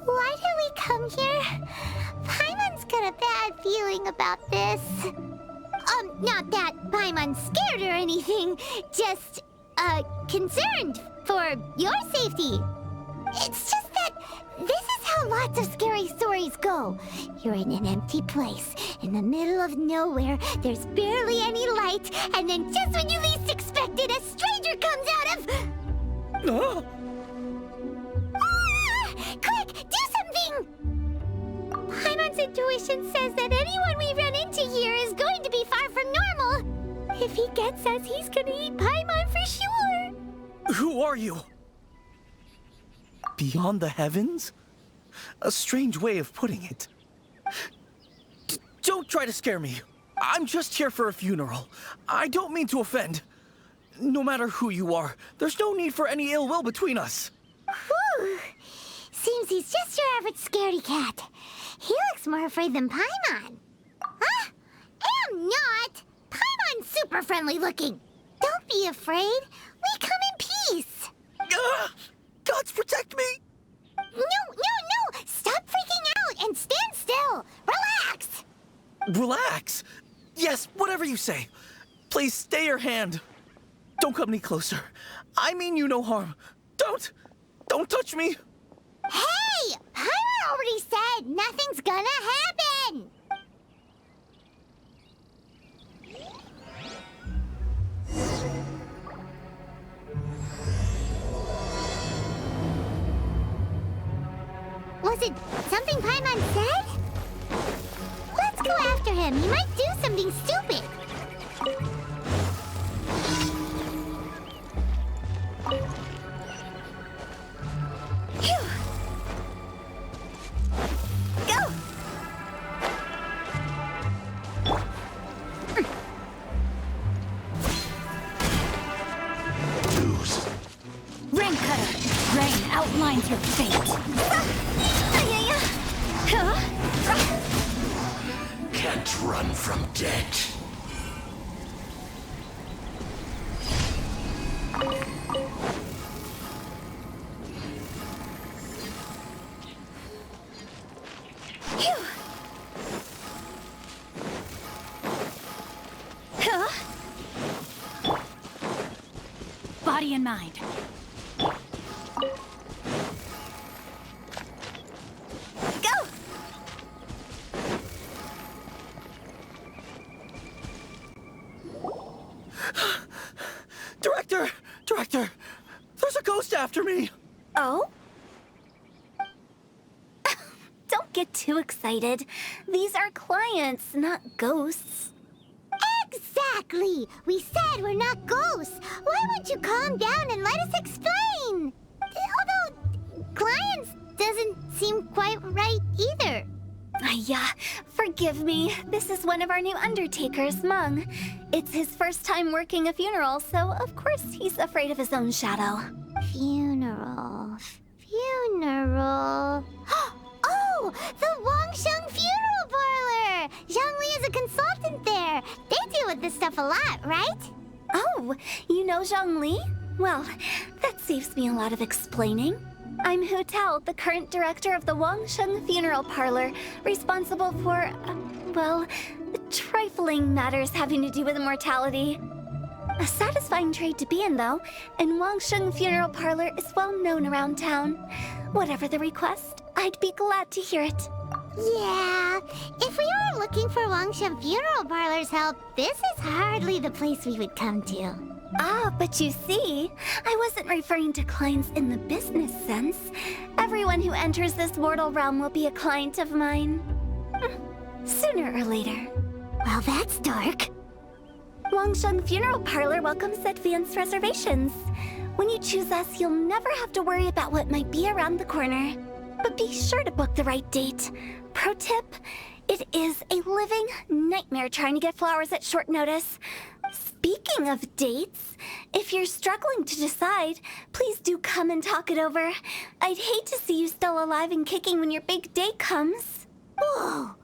Why did we come here? Paimon's got a bad feeling about this. Not that Paimon's scared or anything, just, concerned for your safety. It's just that this is how lots of scary stories go. You're in an empty place, in the middle of nowhere, there's barely any light, and then just when you least expect it, a stranger comes out of... Quick, do something! Paimon's intuition says that anyone we run into here is going to be far from normal. If he gets us, he's gonna eat Paimon for sure. Who are you? Beyond the heavens? A strange way of putting it. Don't try to scare me. I'm just here for a funeral. I don't mean to offend. No matter who you are, there's no need for any ill will between us. Whew. Seems he's just your average scaredy cat. He looks more afraid than Paimon. Huh? I'm not! Paimon's super friendly looking. Don't be afraid. We come in peace. Gods protect me! No! Stop freaking out and stand still. Relax. Relax? Yes, whatever you say. Please stay your hand. Don't come any closer. I mean you no harm. Don't touch me. Hey! Paimon already said nothing's gonna happen! Was it something Paimon said? Let's go after him. He might do something stupid. Phew. Go! Rain Cutter! Rain outlines your fate! Can't run from death. Body and mind. Director! There's a ghost after me! Oh? Don't get too excited. These are clients, not ghosts. Exactly! We said we're not ghosts. Why won't you calm down and let us explain? Although, clients doesn't seem quite right either. Yeah, forgive me. This is one of our new undertakers, Meng. It's his first time working a funeral, so of course he's afraid of his own shadow. Funeral. Oh! The Wangsheng Funeral Parlor! Zhongli is a consultant there. They deal with this stuff a lot, right? Oh, you know Zhongli? Well, that saves me a lot of explaining. I'm Hu Tao, the current director of the Wangsheng Funeral Parlor, responsible for, trifling matters having to do with immortality. A satisfying trade to be in, though, and Wangsheng Funeral Parlor is well known around town. Whatever the request, I'd be glad to hear it. Yeah, if we were looking for Wangsheng Funeral Parlor's help, this is hardly the place we would come to. Ah, but you see, I wasn't referring to clients in the business sense. Everyone who enters this mortal realm will be a client of mine. Sooner or later. Well, that's dark. Wangsheng Funeral Parlor welcomes advanced reservations. When you choose us, you'll never have to worry about what might be around the corner. But be sure to book the right date. Pro tip, it is a living nightmare trying to get flowers at short notice. Speaking of dates, if you're struggling to decide, please do come and talk it over. I'd hate to see you still alive and kicking when your big day comes. Whoa!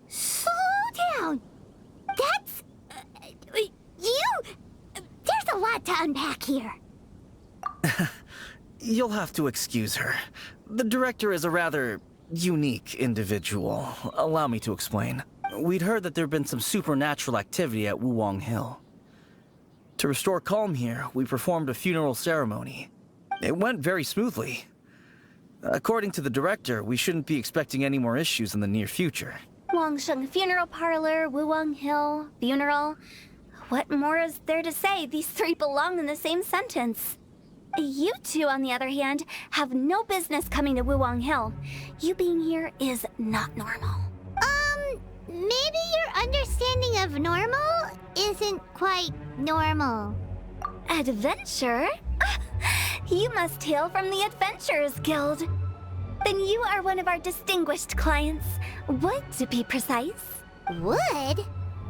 Slow down! That's... There's a lot to unpack here. You'll have to excuse her. The director is a rather unique individual. Allow me to explain. We'd heard that there'd been some supernatural activity at Wuwang Hill. To restore calm here, we performed a funeral ceremony. It went very smoothly. According to the director, we shouldn't be expecting any more issues in the near future. Wangsheng Funeral Parlor, Wuwang Hill, funeral. What more is there to say? These three belong in the same sentence. You two, on the other hand, have no business coming to Wuwang Hill. You being here is not normal. Maybe your understanding of normal isn't quite normal. Adventure? You must hail from the Adventurers Guild. Then you are one of our distinguished clients. Wood, to be precise. Wood?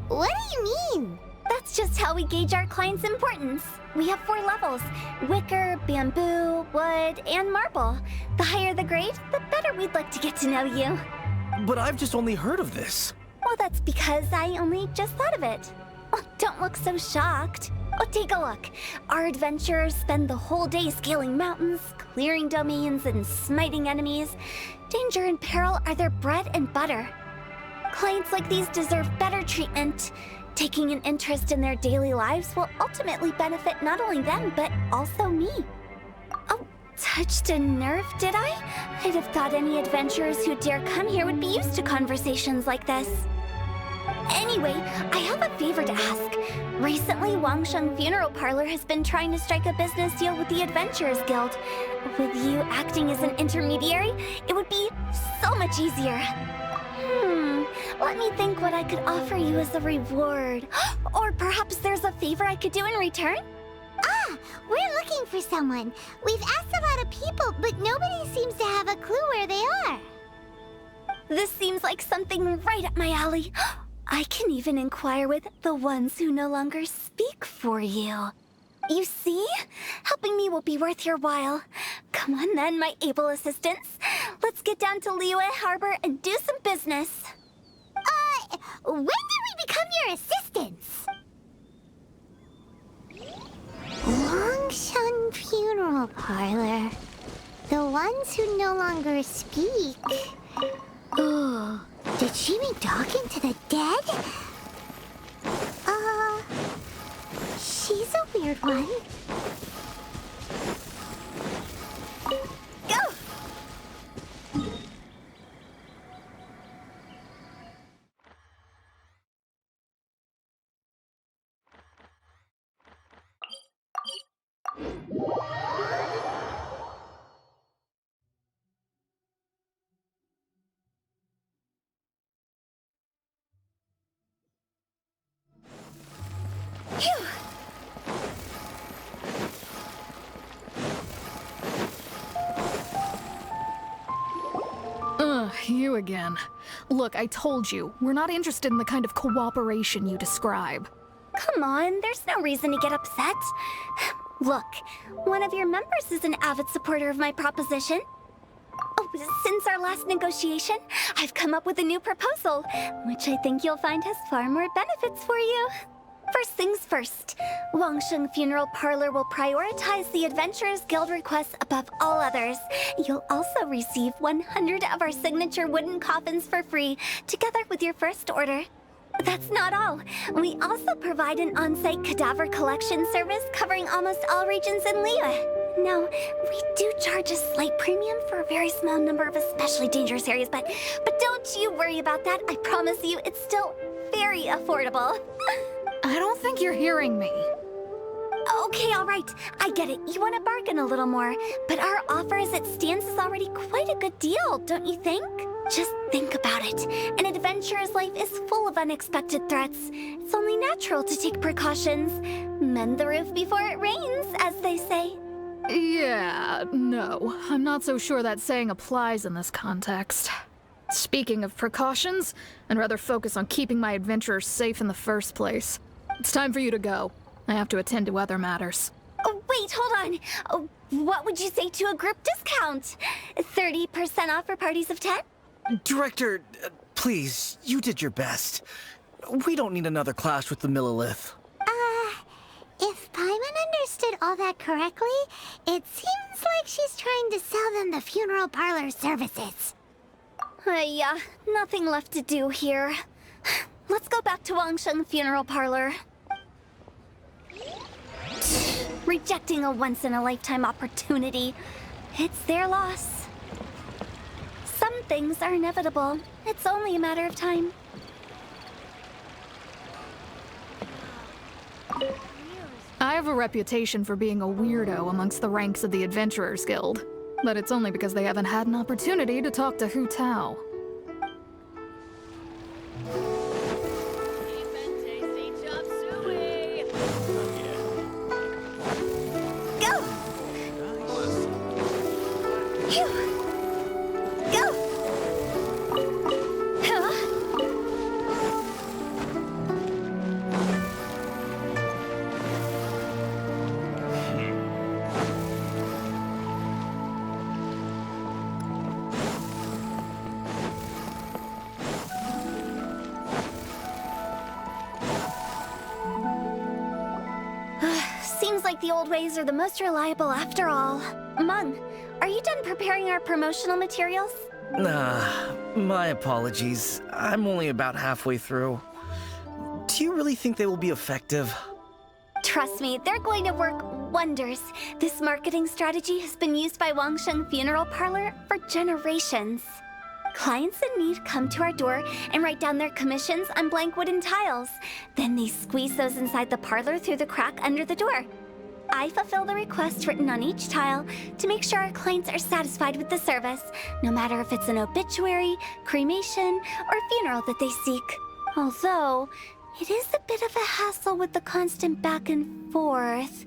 What do you mean? That's just how we gauge our clients' importance. We have 4 levels: wicker, bamboo, wood, and marble. The higher the grade, the better we'd like to get to know you. But I've just only heard of this. Well, that's because I only just thought of it. Oh, don't look so shocked. Oh, take a look. Our adventurers spend the whole day scaling mountains, clearing domains, and smiting enemies. Danger and peril are their bread and butter. Clients like these deserve better treatment. Taking an interest in their daily lives will ultimately benefit not only them, but also me. Oh, touched a nerve, did I? I'd have thought any adventurers who dare come here would be used to conversations like this. Anyway, I have a favor to ask. Recently, Wangsheng Funeral Parlor has been trying to strike a business deal with the Adventurers Guild. With you acting as an intermediary, it would be so much easier. Let me think what I could offer you as a reward. Or perhaps there's a favor I could do in return? We're looking for someone. We've asked a lot of people, but nobody seems to have a clue where they are. This seems like something right up my alley. I can even inquire with the ones who no longer speak for you. You see? Helping me will be worth your while. Come on then, my able assistants. Let's get down to Liyue Harbor and do some business. When did we become your assistants? Wangsheng Funeral Parlor. The ones who no longer speak. Ooh, did she mean talking to the dead? She's a weird one. Go! Phew! You again. Look, I told you, we're not interested in the kind of cooperation you describe. Come on, there's no reason to get upset. Look, one of your members is an avid supporter of my proposition. Oh, since our last negotiation, I've come up with a new proposal, which I think you'll find has far more benefits for you. First things first, Wangsheng Funeral Parlor will prioritize the Adventurers Guild requests above all others. You'll also receive 100 of our signature wooden coffins for free, together with your first order. That's not all. We also provide an on-site cadaver collection service covering almost all regions in Liyue. Now, we do charge a slight premium for a very small number of especially dangerous areas, but don't you worry about that. I promise you, it's still very affordable. I don't think you're hearing me. Okay, all right. I get it. You want to bargain a little more, but our offer as it stands is already quite a good deal, don't you think? Just think about it. An adventurer's life is full of unexpected threats. It's only natural to take precautions. Mend the roof before it rains, as they say. Yeah, no. I'm not so sure that saying applies in this context. Speaking of precautions, I'd rather focus on keeping my adventurers safe in the first place. It's time for you to go. I have to attend to other matters. Oh, wait, hold on. Oh, what would you say to a group discount? 30% off for parties of 10? Director, Please, you did your best. We don't need another clash with the Millilith. If Paimon understood all that correctly, it seems like she's trying to sell them the funeral parlor services. Yeah, nothing left to do here. Let's go back to Wangsheng Funeral Parlor. Rejecting a once-in-a-lifetime opportunity. It's their loss. Some things are inevitable. It's only a matter of time. I have a reputation for being a weirdo amongst the ranks of the Adventurers Guild. But it's only because they haven't had an opportunity to talk to Hu Tao. Go! Phew. Go! Huh? Seems like the old ways are the most reliable after all. Mung, are you done preparing our promotional materials? My apologies. I'm only about halfway through. Do you really think they will be effective? Trust me, they're going to work wonders. This marketing strategy has been used by Wangsheng Funeral Parlor for generations. Clients in need come to our door and write down their commissions on blank wooden tiles. Then they squeeze those inside the parlor through the crack under the door. I fulfill the request written on each tile to make sure our clients are satisfied with the service, no matter if it's an obituary, cremation, or funeral that they seek. Although, it is a bit of a hassle with the constant back and forth.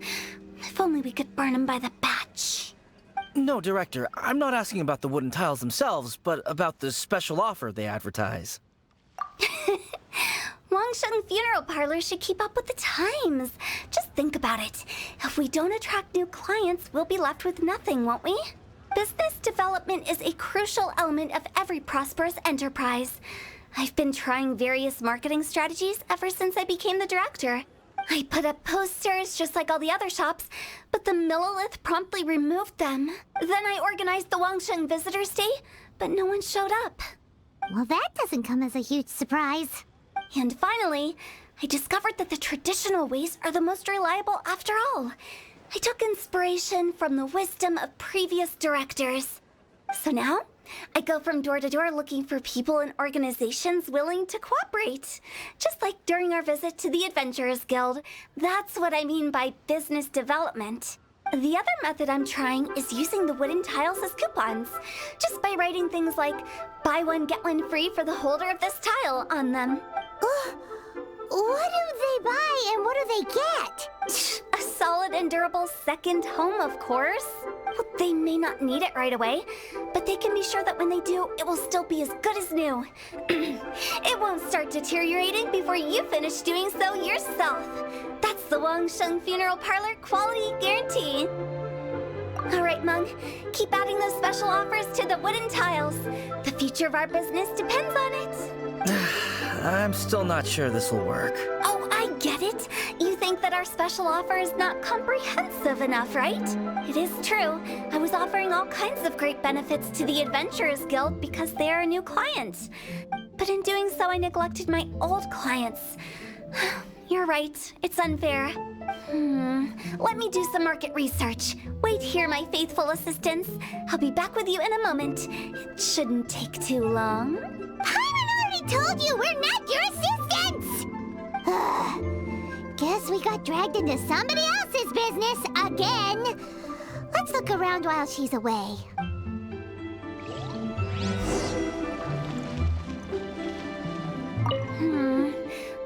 If only we could burn them by the batch. No, Director, I'm not asking about the wooden tiles themselves, but about the special offer they advertise. Wangsheng Funeral Parlor should keep up with the times. Just think about it. If we don't attract new clients, we'll be left with nothing, won't we? Business development is a crucial element of every prosperous enterprise. I've been trying various marketing strategies ever since I became the director. I put up posters just like all the other shops, but the Millilith promptly removed them. Then I organized the Wangsheng Visitors Day, but no one showed up. Well, that doesn't come as a huge surprise. And finally, I discovered that the traditional ways are the most reliable after all. I took inspiration from the wisdom of previous directors. So now, I go from door to door looking for people and organizations willing to cooperate. Just like during our visit to the Adventurers Guild. That's what I mean by business development. The other method I'm trying is using the wooden tiles as coupons. Just by writing things like, buy one, get one free for the holder of this tile on them. What do they buy and what do they get? A solid and durable second home, of course. Well, they may not need it right away, but they can be sure that when they do, it will still be as good as new. It won't start deteriorating before you finish doing so yourself. That's the Wangsheng Funeral Parlor quality guarantee. All right, Mung, keep adding those special offers to the wooden tiles. The future of our business depends on it. I'm still not sure this will work. Oh, I get it. You think that our special offer is not comprehensive enough, right? It is true. I was offering all kinds of great benefits to the Adventurers Guild because they are a new client. But in doing so, I neglected my old clients. You're right. It's unfair. Let me do some market research. Wait here, my faithful assistants. I'll be back with you in a moment. It shouldn't take too long. Paimon already told you we're not your assistants! Guess we got dragged into somebody else's business again. Let's look around while she's away.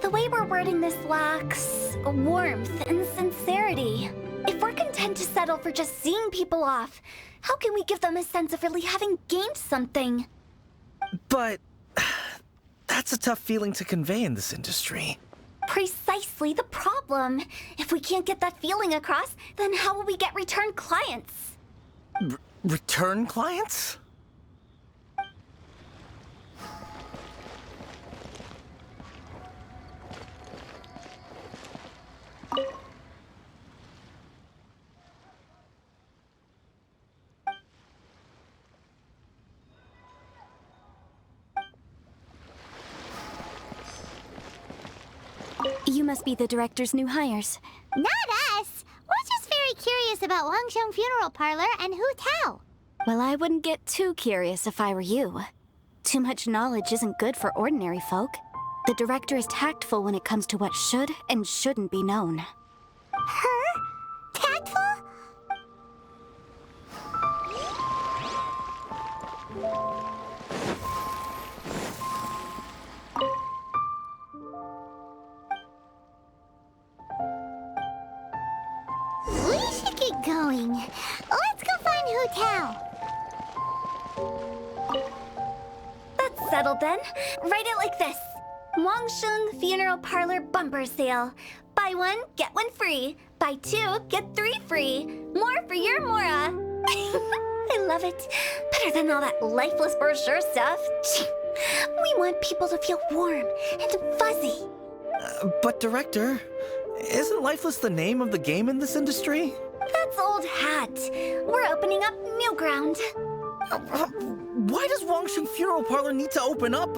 The way we're wording this lacks warmth and sincerity. If we're content to settle for just seeing people off, how can we give them a sense of really having gained something? But that's a tough feeling to convey in this industry. Precisely the problem. If we can't get that feeling across, then how will we get return clients? Return clients? must be the director's new hires. Not us. We're just very curious about Wangsheng Funeral Parlor and Hu Tao. Well, I wouldn't get too curious if I were you. Too much knowledge isn't good for ordinary folk. The director is tactful when it comes to what should and shouldn't be known. Her? Tactful? We should get going. Let's go find Hu Tao. That's settled then. Write it like this. Wangsheng Funeral Parlor bumper sale. Buy one, get one free. Buy two, get three free. More for your Mora. I love it. Better than all that lifeless brochure stuff. We want people to feel warm and fuzzy. But Director, isn't Lifeless the name of the game in this industry? That's old hat. We're opening up new ground. Why does Wangsheng Funeral Parlor need to open up?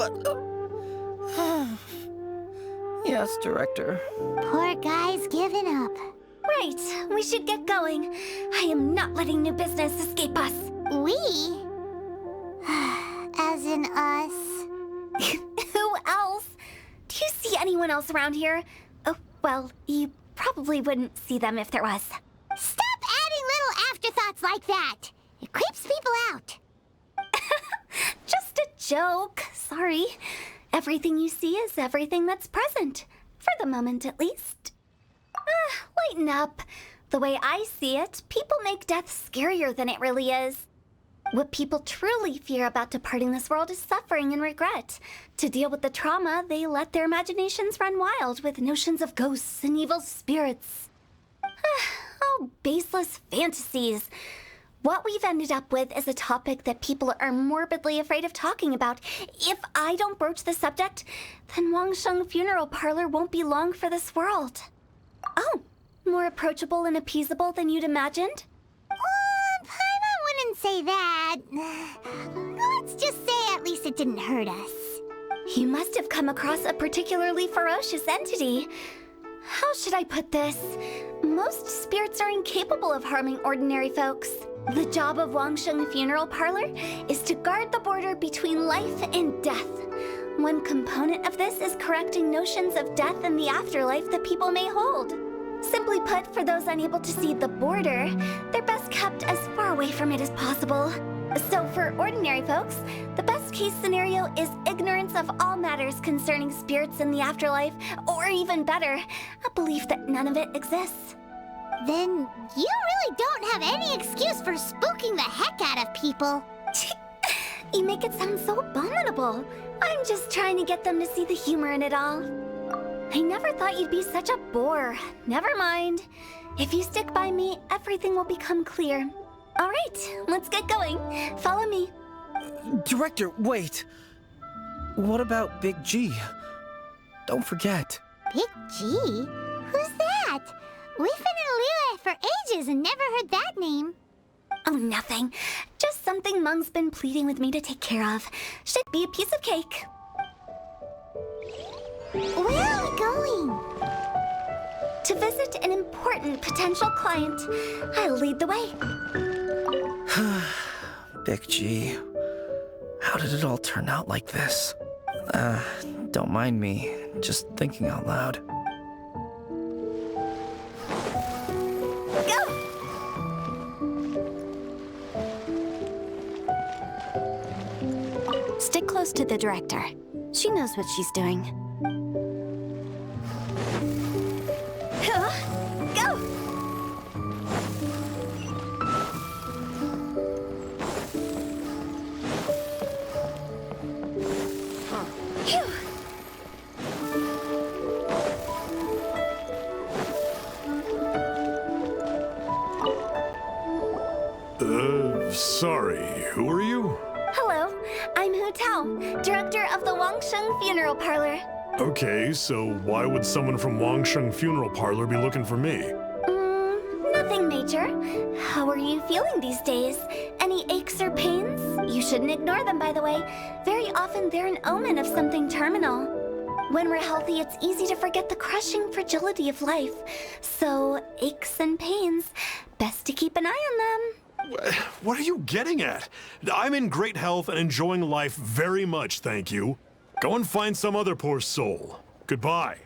Yes, Director. Poor guy's given up. Right, we should get going. I am not letting new business escape us. We? As in us. Who else? Do you see anyone else around here? Oh, well, you probably wouldn't see them if there was. Stop adding little afterthoughts like that. It creeps people out. Just a joke. Sorry. Everything you see is everything that's present. For the moment, at least. Lighten up. The way I see it, people make death scarier than it really is. What people truly fear about departing this world is suffering and regret. To deal with the trauma, they let their imaginations run wild with notions of ghosts and evil spirits. Oh, baseless fantasies. What we've ended up with is a topic that people are morbidly afraid of talking about. If I don't broach the subject, then Wangsheng Funeral Parlor won't be long for this world. Oh, more approachable and appeasable than you'd imagined? Paimon wouldn't say that. Let's just say at least it didn't hurt us. You must have come across a particularly ferocious entity. How should I put this? Most spirits are incapable of harming ordinary folks. The job of Wangsheng Funeral Parlor is to guard the border between life and death. One component of this is correcting notions of death and the afterlife that people may hold. Simply put, for those unable to see the border, they're best kept as far away from it as possible. So for ordinary folks, the best case scenario is ignorance of all matters concerning spirits in the afterlife, or even better, a belief that none of it exists. Then you really don't have any excuse for spooking the heck out of people. You make it sound so abominable. I'm just trying to get them to see the humor in it all. I never thought you'd be such a bore. Never mind. If you stick by me, everything will become clear. All right, let's get going. Follow me. Director, wait. What about Big G? Don't forget. Big G? Who's that? We've been in Liyue for ages and never heard that name. Oh, nothing. Just something Mung's been pleading with me to take care of. Should be a piece of cake. Where are we going? To visit an important potential client. I'll lead the way. Big G. How did it all turn out like this? Don't mind me. Just thinking out loud. Go! Stick close to the director. She knows what she's doing. Go! Phew. Sorry, who are you? Hello, I'm Hu Tao, director of the Wangsheng Funeral Parlor. Okay, so why would someone from Wangsheng Funeral Parlor be looking for me? Nothing major. How are you feeling these days? Any aches or pains? You shouldn't ignore them, by the way. Very often they're an omen of something terminal. When we're healthy, it's easy to forget the crushing fragility of life. So, aches and pains, best to keep an eye on them. What are you getting at? I'm in great health and enjoying life very much, thank you. Go and find some other poor soul. Goodbye.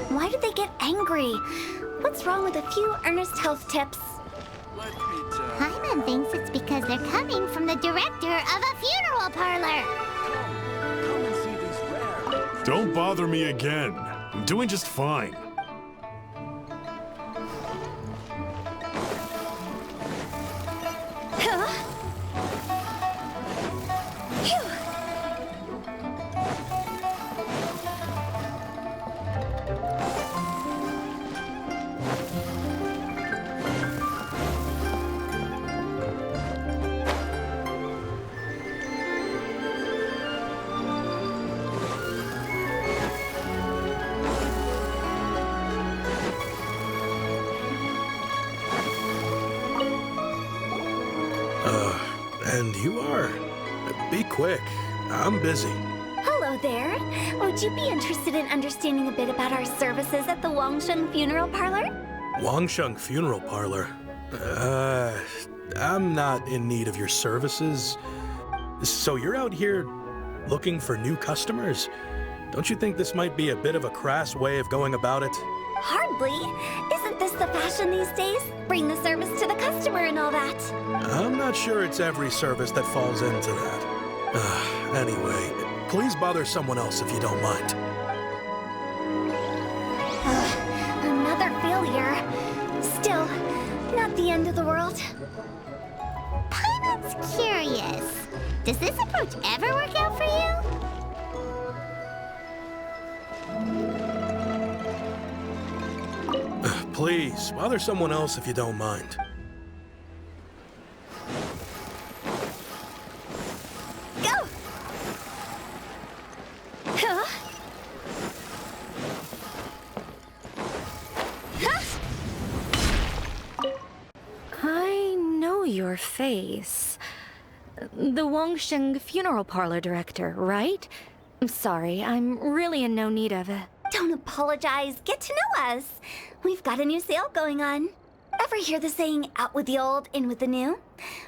Why did they get angry? What's wrong with a few earnest health tips? Paimon thinks it's because they're coming from the director of a funeral parlor. Don't bother me again. I'm doing just fine. And you are? Be quick. I'm busy. Hello there. Would you be interested in understanding a bit about our services at the Wangsheng Funeral Parlor? Wangsheng Funeral Parlor? I'm not in need of your services. So you're out here looking for new customers? Don't you think this might be a bit of a crass way of going about it? Hardly. Isn't this the fashion these days? Bring the service to the customer and all that. I'm not sure it's every service that falls into that. Anyway, please bother someone else if you don't mind. Another failure. Still, not the end of the world. Paimon's curious. Does this approach ever work out for you? Please, bother someone else if you don't mind. Go! Huh? I know your face. The Wangsheng Funeral Parlor director, right? I'm sorry, I'm really in no need of it. Don't apologize. Get to know us. We've got a new sale going on. Ever hear the saying, out with the old, in with the new?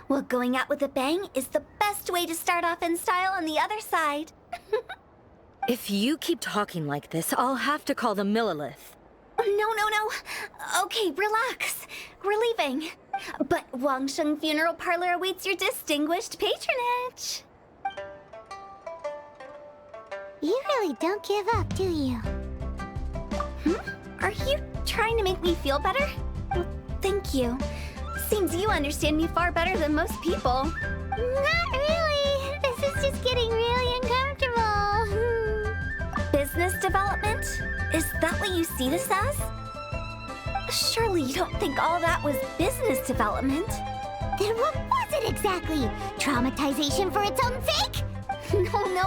Well, going out with a bang is the best way to start off in style on the other side. If you keep talking like this, I'll have to call the Millilith. No. Okay, relax. We're leaving. But Wangsheng Funeral Parlor awaits your distinguished patronage. You really don't give up, do you? Are you trying to make me feel better? Well, thank you. Seems you understand me far better than most people. Not really. This is just getting really uncomfortable. Business development? Is that what you see this as? Surely you don't think all that was business development? Then what was it exactly? Traumatization for its own sake?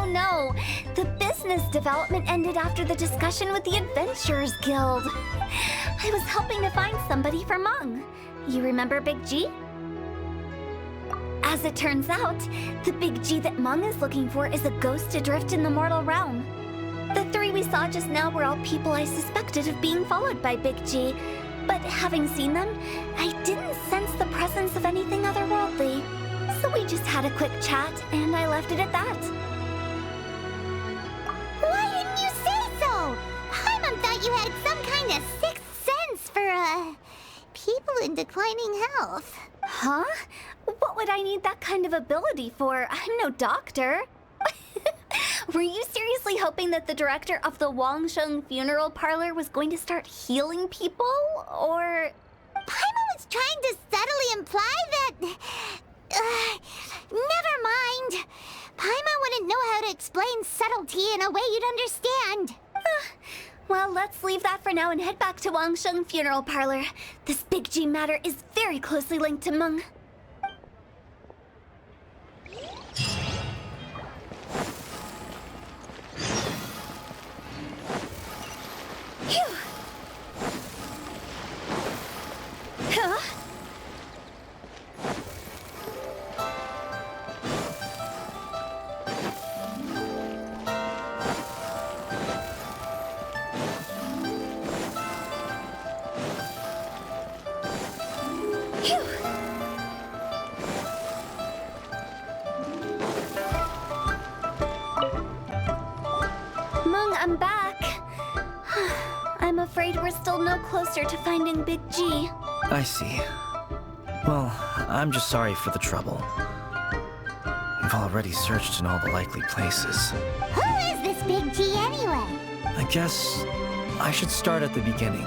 No. The business development ended after the discussion with the Adventurers Guild. I was helping to find somebody for Meng. You remember Big G? As it turns out, the Big G that Meng is looking for is a ghost adrift in the mortal realm. The three we saw just now were all people I suspected of being followed by Big G, but having seen them, I didn't sense the presence of anything otherworldly. So we just had a quick chat, and I left it at that. Why didn't you say so? Paimon thought you had some kind of sixth sense for, people in declining health. Huh? What would I need that kind of ability for? I'm no doctor. Were you seriously hoping that the director of the Wangsheng Funeral Parlor was going to start healing people, or...? Paimon was trying to subtly imply that... never mind. Paimon wouldn't know how to explain subtlety in a way you'd understand. Well, let's leave that for now and head back to Wangsheng Funeral Parlor. This Big G matter is very closely linked to Meng. Phew. Huh? afraid we're still no closer to finding Big G. I see. Well, I'm just sorry for the trouble. We've already searched in all the likely places. Who is this Big G anyway? I guess I should start at the beginning.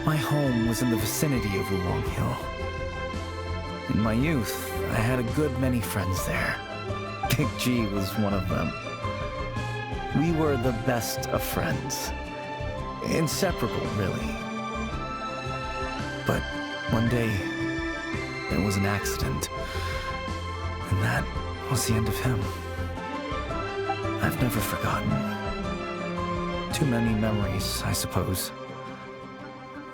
My home was in the vicinity of Wulong Hill. In my youth, I had a good many friends there. Big G was one of them. We were the best of friends. Inseparable, really. But one day, there was an accident. And that was the end of him. I've never forgotten. Too many memories, I suppose.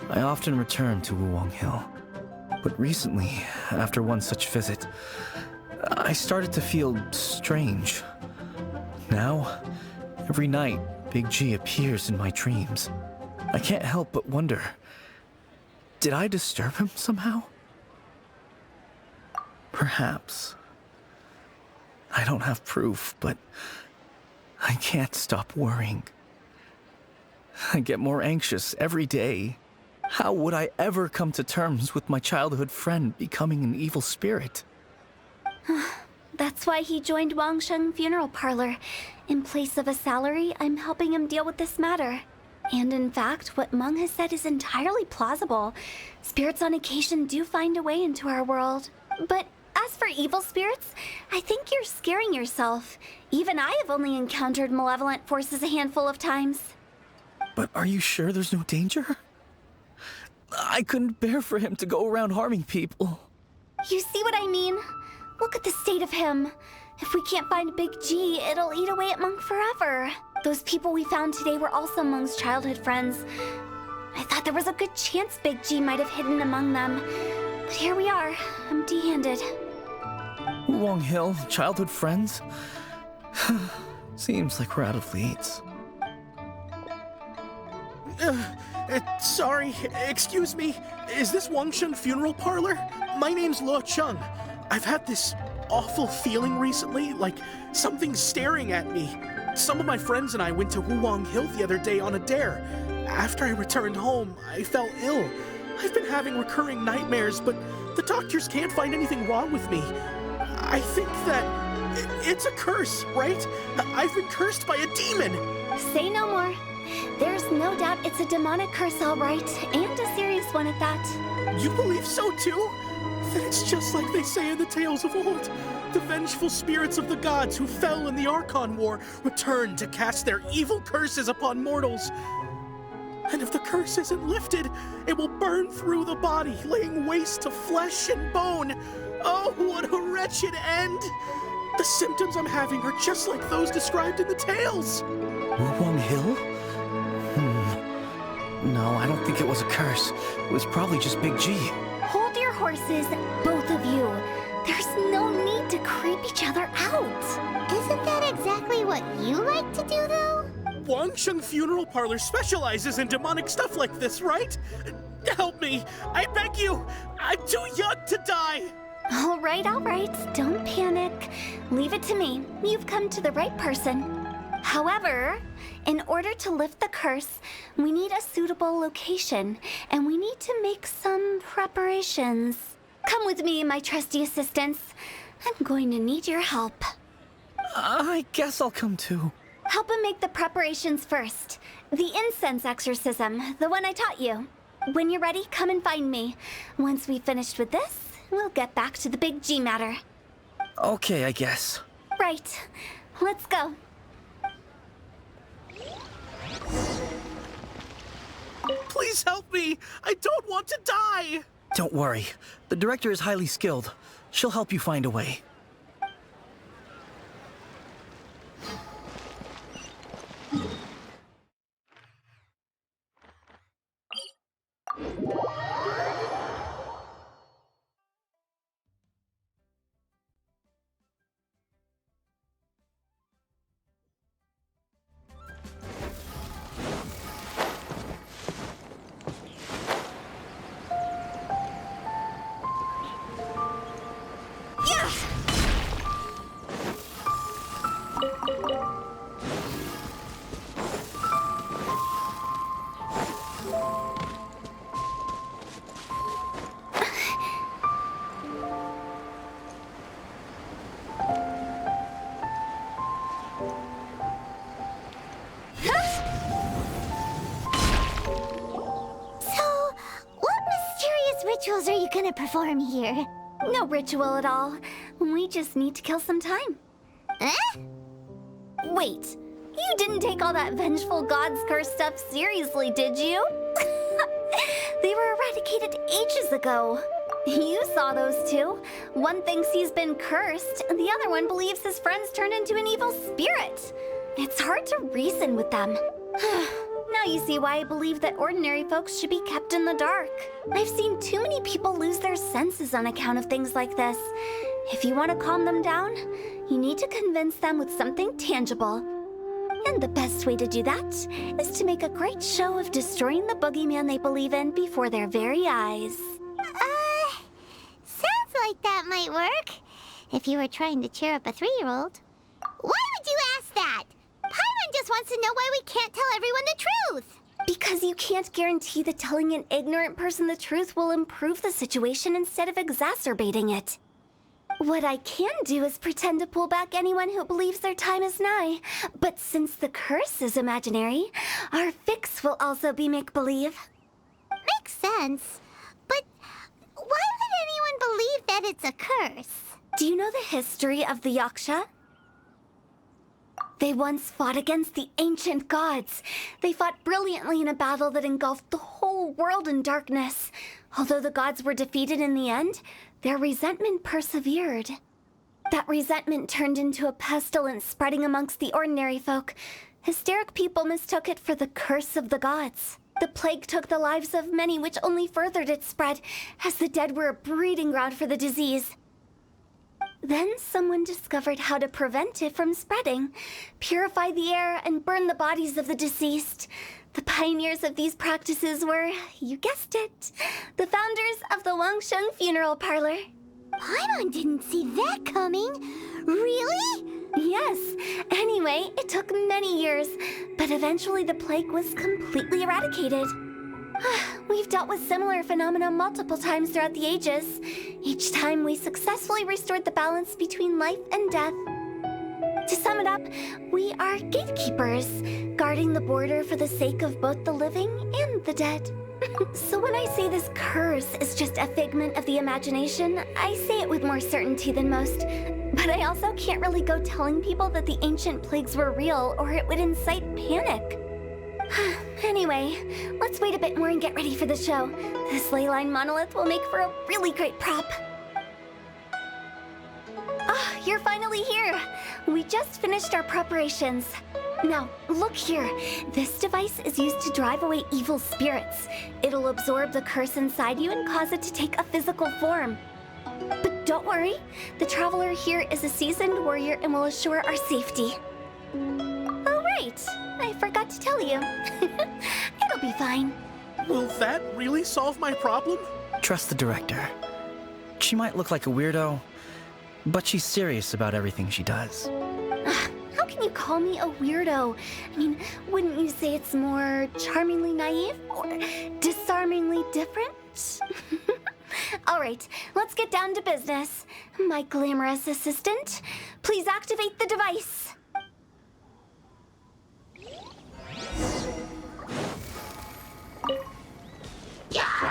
I often return to Wulong Hill. But recently, after one such visit, I started to feel strange. Now, every night, Big G appears in my dreams. I can't help but wonder, did I disturb him somehow? Perhaps. I don't have proof, but I can't stop worrying. I get more anxious every day. How would I ever come to terms with my childhood friend becoming an evil spirit? That's why he joined Wangsheng Funeral Parlor. In place of a salary, I'm helping him deal with this matter. And in fact, what Meng has said is entirely plausible. Spirits on occasion do find a way into our world. But as for evil spirits, I think you're scaring yourself. Even I have only encountered malevolent forces a handful of times. But are you sure there's no danger? I couldn't bear for him to go around harming people. You see what I mean? Look at the state of him. If we can't find Big G, it'll eat away at Monk forever. Those people we found today were also Monk's childhood friends. I thought there was a good chance Big G might have hidden among them. But here we are, empty-handed. Wulong Hill, childhood friends? Seems like we're out of leads. Sorry, excuse me. Is this Wangsheng Funeral Parlor? My name's Lo Chung. I've had this awful feeling recently, like something's staring at me. Some of my friends and I went to Wulong Hill the other day on a dare. After I returned home, I fell ill. I've been having recurring nightmares, but the doctors can't find anything wrong with me. I think that it's a curse, right? I've been cursed by a demon. Say no more. There's no doubt it's a demonic curse, all right, and a serious one at that. You believe so too? Then it's just like they say in the tales of old. The vengeful spirits of the gods who fell in the Archon War return to cast their evil curses upon mortals. And if the curse isn't lifted, it will burn through the body, laying waste to flesh and bone. Oh, what a wretched end! The symptoms I'm having are just like those described in the tales. Wulong Hill? No, I don't think it was a curse. It was probably just Big G. Hold your horses, both of you. There's no need to creep each other out. Isn't that exactly what you like to do, though? Wangsheng Funeral Parlor specializes in demonic stuff like this, right? Help me! I beg you! I'm too young to die! All right, don't panic. Leave it to me. You've come to the right person. However, in order to lift the curse, we need a suitable location, and we need to make some preparations. Come with me, my trusty assistants. I'm going to need your help. I guess I'll come too. Help him make the preparations first. The incense exorcism, the one I taught you. When you're ready, come and find me. Once we've finished with this, we'll get back to the Big G matter. Okay, I guess. Right. Let's go. Please help me! I don't want to die! Don't worry. The director is highly skilled. She'll help you find a way. perform here? No ritual at all. We just need to kill some time. Eh? Wait, you didn't take all that vengeful God's curse stuff seriously, did you? They were eradicated ages ago. You saw those two. One thinks he's been cursed, and the other one believes his friends turned into an evil spirit. It's hard to reason with them. Now you see why I believe that ordinary folks should be kept in the dark. I've seen too many people lose their senses on account of things like this. If you want to calm them down, you need to convince them with something tangible. And the best way to do that is to make a great show of destroying the boogeyman they believe in before their very eyes. Sounds like that might work. If you were trying to cheer up a 3-year-old. Why would you ask that? Paimon just wants to know why we can't tell everyone the truth. Because you can't guarantee that telling an ignorant person the truth will improve the situation instead of exacerbating it. What I can do is pretend to pull back anyone who believes their time is nigh. But since the curse is imaginary, our fix will also be make-believe. Makes sense. But why would anyone believe that it's a curse? Do you know the history of the Yaksha? They once fought against the ancient gods. They fought brilliantly in a battle that engulfed the whole world in darkness. Although the gods were defeated in the end, their resentment persevered. That resentment turned into a pestilence spreading amongst the ordinary folk. Hysteric people mistook it for the curse of the gods. The plague took the lives of many, which only furthered its spread, as the dead were a breeding ground for the disease. Then someone discovered how to prevent it from spreading, purify the air, and burn the bodies of the deceased. The pioneers of these practices were, you guessed it, the founders of the Wangsheng Funeral Parlor. Paimon didn't see that coming. Really? Yes. Anyway, it took many years, but eventually the plague was completely eradicated. We've dealt with similar phenomena multiple times throughout the ages. Each time we successfully restored the balance between life and death. To sum it up, we are gatekeepers, guarding the border for the sake of both the living and the dead. So when I say this curse is just a figment of the imagination, I say it with more certainty than most. But I also can't really go telling people that the ancient plagues were real, or it would incite panic. Anyway, let's wait a bit more and get ready for the show. This ley line monolith will make for a really great prop. Ah, you're finally here! We just finished our preparations. Now, look here. This device is used to drive away evil spirits. It'll absorb the curse inside you and cause it to take a physical form. But don't worry, the traveler here is a seasoned warrior and will assure our safety. Oh, right. I forgot to tell you. It'll be fine. Will that really solve my problem? Trust the director. She might look like a weirdo, but she's serious about everything she does. How can you call me a weirdo? I mean, wouldn't you say it's more charmingly naive or disarmingly different? All right, let's get down to business. My glamorous assistant, please activate the device.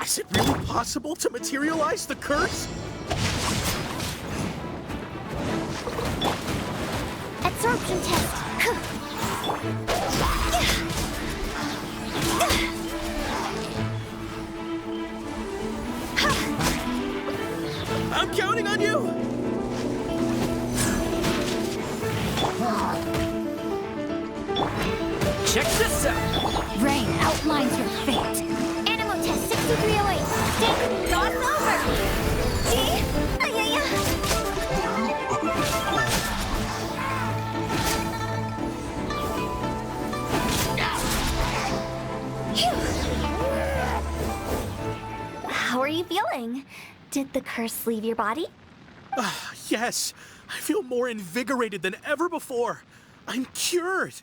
Is it really possible to materialize the curse? Absorption test. I'm counting on you! Check this out! Rain outlines your fate. Animal test 6308. Stick, toss over. Gee, How are you feeling? Did the curse leave your body? Yes, I feel more invigorated than ever before. I'm cured.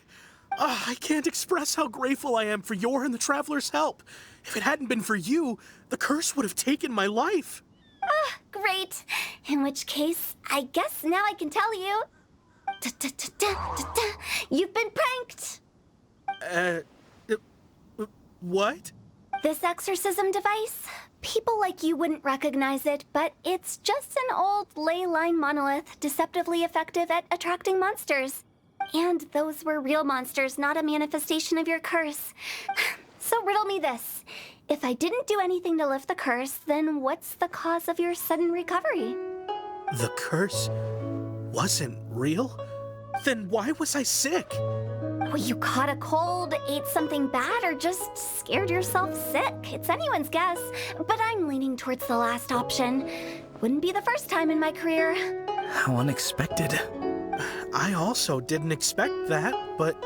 I can't express how grateful I am for your and the Traveler's help. If it hadn't been for you, the curse would have taken my life. Great. In which case, I guess now I can tell you. You've been pranked. What? This exorcism device, People like you wouldn't recognize it, but it's just an old ley line monolith, deceptively effective at attracting monsters. And those were real monsters, not a manifestation of your curse. So riddle me this. If I didn't do anything to lift the curse, then what's the cause of your sudden recovery? The curse wasn't real? Then why was I sick? Well, you caught a cold, ate something bad, or just scared yourself sick. It's anyone's guess, but I'm leaning towards the last option. Wouldn't be the first time in my career. How unexpected. I also didn't expect that, but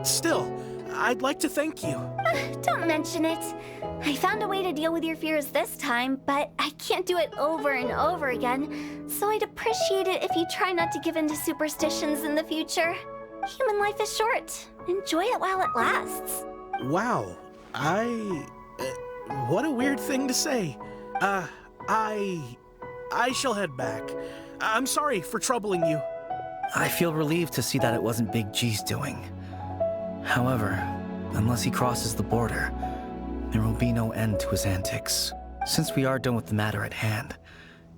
still, I'd like to thank you. Don't mention it. I found a way to deal with your fears this time, but I can't do it over and over again, so I'd appreciate it if you try not to give in to superstitions in the future. Human life is short. Enjoy it while it lasts. Wow, what a weird thing to say. I shall head back. I'm sorry for troubling you. I feel relieved to see that it wasn't Big G's doing. However, unless he crosses the border, there will be no end to his antics. Since we are done with the matter at hand,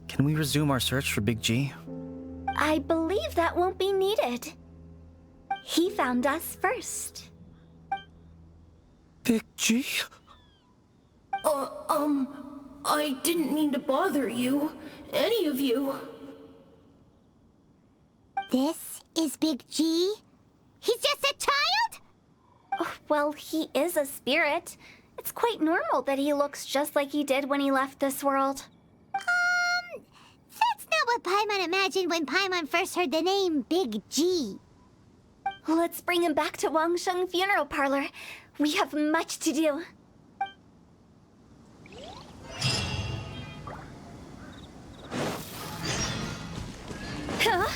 can we resume our search for Big G? I believe that won't be needed. He found us first. Big G? I didn't mean to bother you. Any of you. This is Big G? He's just a child? Oh, well, he is a spirit. It's quite normal that he looks just like he did when he left this world. That's not what Paimon imagined when Paimon first heard the name Big G. Let's bring him back to Wangsheng Funeral Parlor. We have much to do. Huh?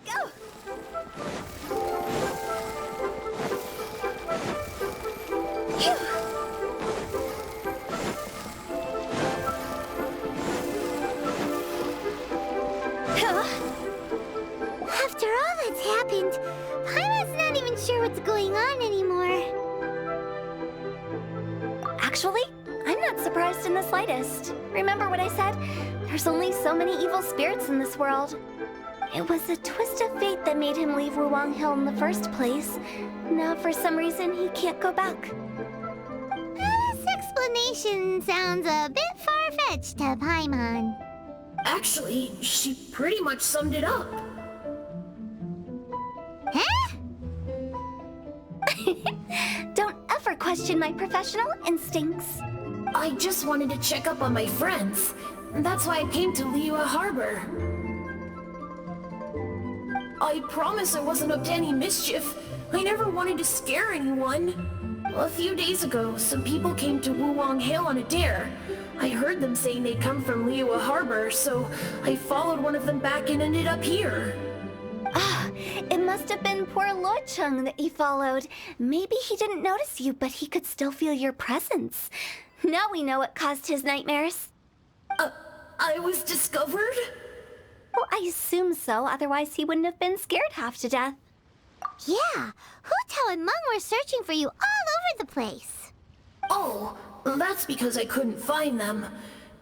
Go! Phew. Huh? After all that's happened, Paimon's not even sure what's going on anymore. Actually, I'm not surprised in the slightest. Remember what I said? There's only so many evil spirits in this world. It was a twist of fate that made him leave Wuwang Hill in the first place. Now, for some reason, he can't go back. This explanation sounds a bit far-fetched to Paimon. Actually, she pretty much summed it up. Huh? Don't ever question my professional instincts. I just wanted to check up on my friends. That's why I came to Liyue Harbor. I promise I wasn't up to any mischief. I never wanted to scare anyone. A few days ago, some people came to Wuwang Hill on a dare. I heard them saying they'd come from Liyue Harbor, so I followed one of them back and ended up here. Ah, it must have been poor Luocheng that you followed. Maybe he didn't notice you, but he could still feel your presence. Now we know what caused his nightmares. I was discovered? Well, I assume so, otherwise he wouldn't have been scared half to death. Yeah, Hu Tao and Meng were searching for you all over the place. Oh, that's because I couldn't find them.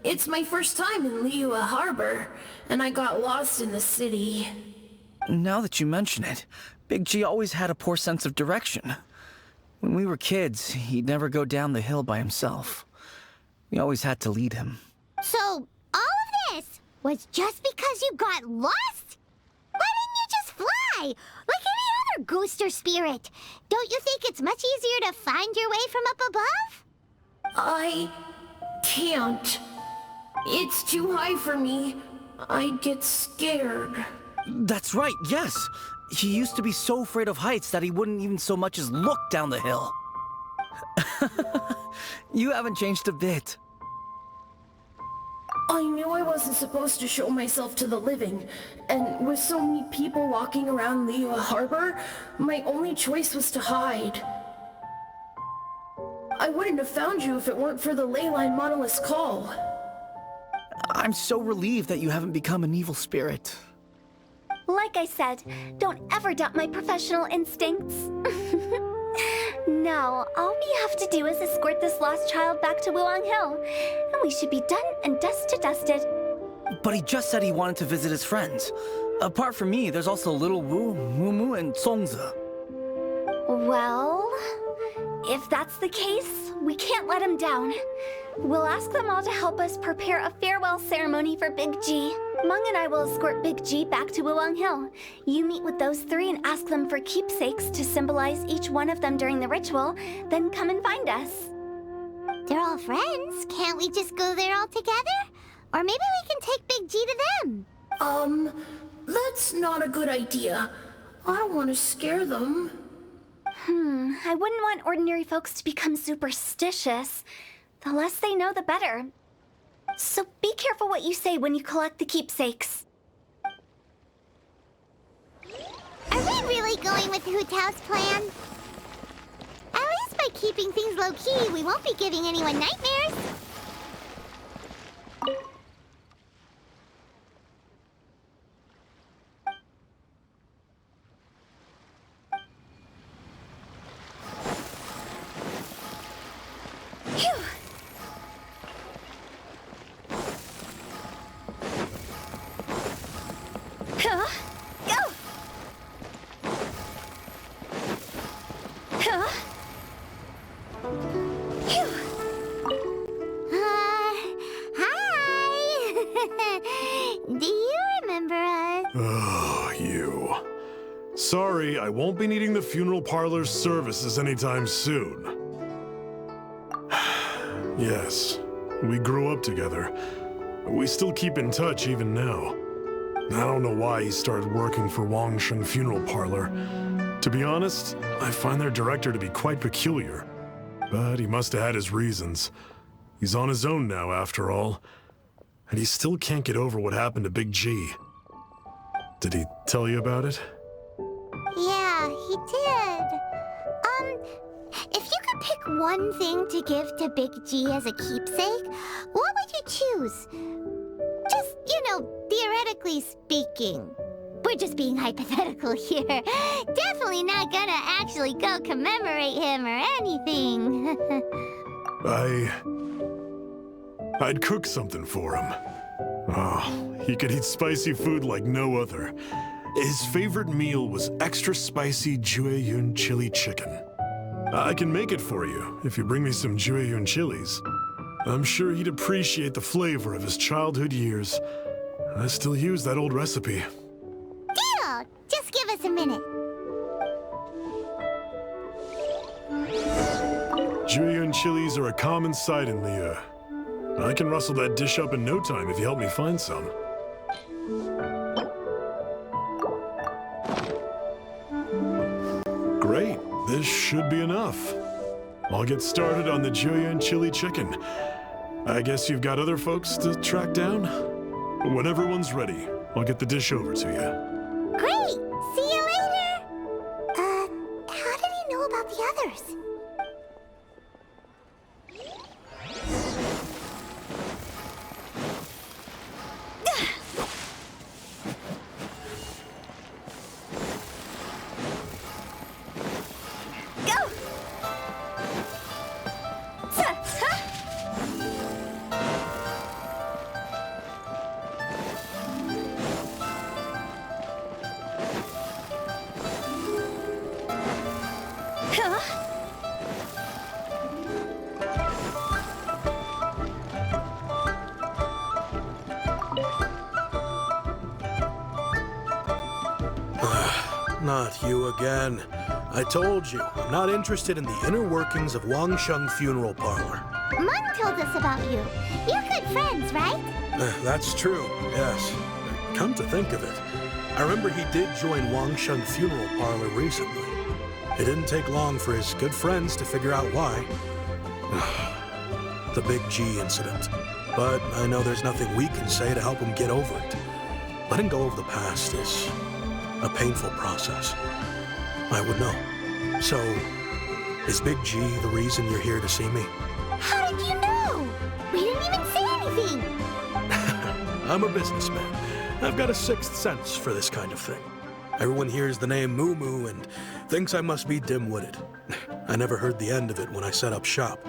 It's my first time in Liyue Harbor, and I got lost in the city. Now that you mention it, Big G always had a poor sense of direction. When we were kids, he'd never go down the hill by himself. We always had to lead him. So, all of this was just because you got lost? Why didn't you just fly? Like any other ghost or spirit? Don't you think it's much easier to find your way from up above? I can't. It's too high for me. I'd get scared. That's right, yes! He used to be so afraid of heights that he wouldn't even so much as look down the hill. You haven't changed a bit. I knew I wasn't supposed to show myself to the living, and with so many people walking around Liyue Harbor, my only choice was to hide. I wouldn't have found you if it weren't for the leyline monolith's call. I'm so relieved that you haven't become an evil spirit. Like I said, don't ever doubt my professional instincts. Now, all we have to do is escort this lost child back to Wuang Hill, and we should be done and dusted. But he just said he wanted to visit his friends. Apart from me, there's also Little Wu, Mumu, and Songzi. Well, if that's the case, we can't let him down. We'll ask them all to help us prepare a farewell ceremony for Big G. Meng and I will escort Big G back to Wuang Hill. You meet with those three and ask them for keepsakes to symbolize each one of them during the ritual, then come and find us. They're all friends. Can't we just go there all together? Or maybe we can take Big G to them. That's not a good idea. I don't want to scare them. I wouldn't want ordinary folks to become superstitious. The less they know, the better. So be careful what you say when you collect the keepsakes. Are we really going with Hu Tao's plan? At least by keeping things low-key, we won't be giving anyone nightmares. Do you remember us? Oh, you. Sorry, I won't be needing the funeral parlor's services anytime soon. Yes, we grew up together. We still keep in touch even now. I don't know why he started working for Wangsheng Funeral Parlor. To be honest, I find their director to be quite peculiar. But he must have had his reasons. He's on his own now, after all. And he still can't get over what happened to Big G. Did he tell you about it? Yeah, he did. If you could pick one thing to give to Big G as a keepsake, what would you choose? Just, theoretically speaking. We're just being hypothetical here. Definitely not gonna actually go commemorate him or anything. I'd cook something for him. Oh, he could eat spicy food like no other. His favorite meal was extra spicy Jueyun chili chicken. I can make it for you if you bring me some Jueyun chilies. I'm sure he'd appreciate the flavor of his childhood years. I still use that old recipe. Deal! Just give us a minute. Jueyun chilies are a common sight in Liyue. I can rustle that dish up in no time if you help me find some. Great, this should be enough. I'll get started on the Jueyun chili chicken. I guess you've got other folks to track down? When everyone's ready, I'll get the dish over to you. Great! See you later! How did he know about the others? Not you again. I told you, I'm not interested in the inner workings of Wangsheng Funeral Parlor. Meng told us about you. You're good friends, right? That's true, yes. Come to think of it, I remember he did join Wangsheng Funeral Parlor recently. It didn't take long for his good friends to figure out why. the Big G incident. But I know there's nothing we can say to help him get over it. Letting go of the past is a painful process. I would know. So, is Big G the reason you're here to see me? How did you know? We didn't even say anything. I'm a businessman. I've got a sixth sense for this kind of thing. Everyone hears the name Moo Moo and thinks I must be dim-witted. I never heard the end of it when I set up shop.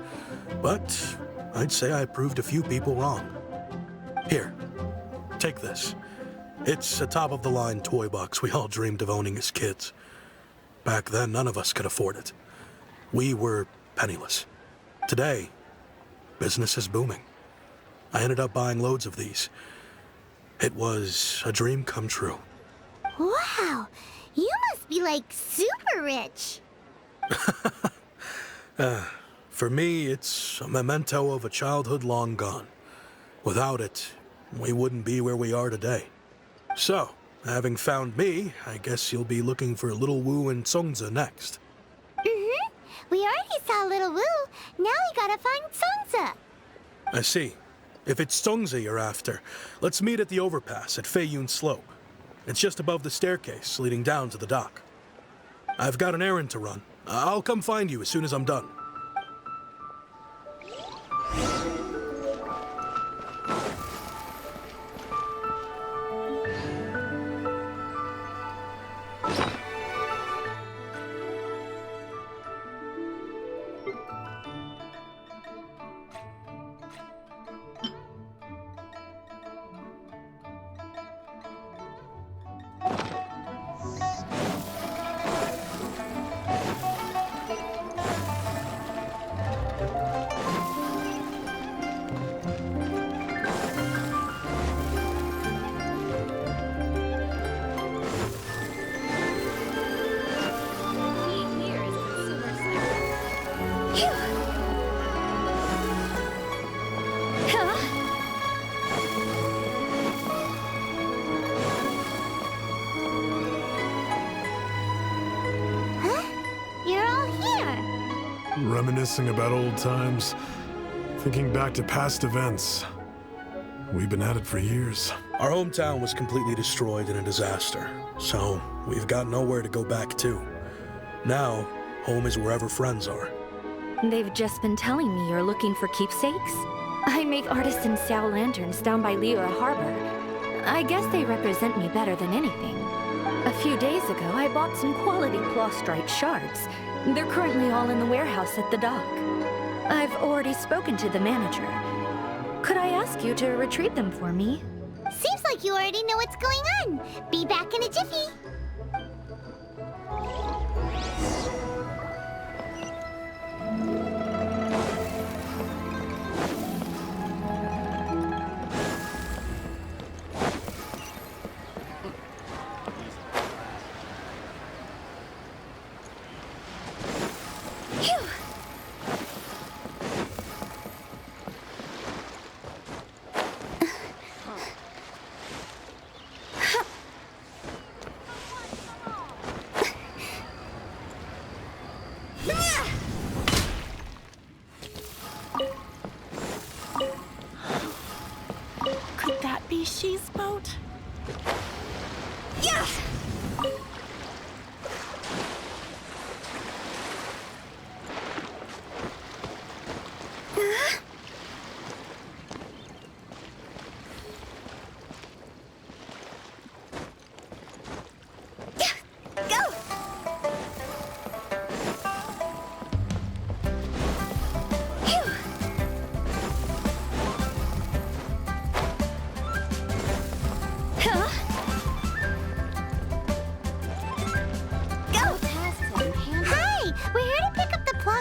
But I'd say I proved a few people wrong. Here, take this. It's a top-of-the-line toy box we all dreamed of owning as kids. Back then, none of us could afford it. We were penniless. Today, business is booming. I ended up buying loads of these. It was a dream come true. Wow, you must be like super rich. For me, it's a memento of a childhood long gone. Without it, we wouldn't be where we are today. So, having found me, I guess you'll be looking for Little Wu and Songza next. Mm-hmm. We already saw Little Wu. Now we gotta find Songza. I see. If it's Songza you're after, let's meet at the overpass at Feiyun Slope. It's just above the staircase leading down to the dock. I've got an errand to run. I'll come find you as soon as I'm done. Reminiscing about old times, thinking back to past events. We've been at it for years. Our hometown was completely destroyed in a disaster, so we've got nowhere to go back to. Now, home is wherever friends are. They've just been telling me you're looking for keepsakes. I make artisan Sao lanterns down by Liyue Harbor. I guess they represent me better than anything. A few days ago, I bought some quality plastrite shards. They're currently all in the warehouse at the dock. I've already spoken to the manager. Could I ask you to retrieve them for me? Seems like you already know what's going on. Be back in a jiffy. Could that be She's boat? Yeah!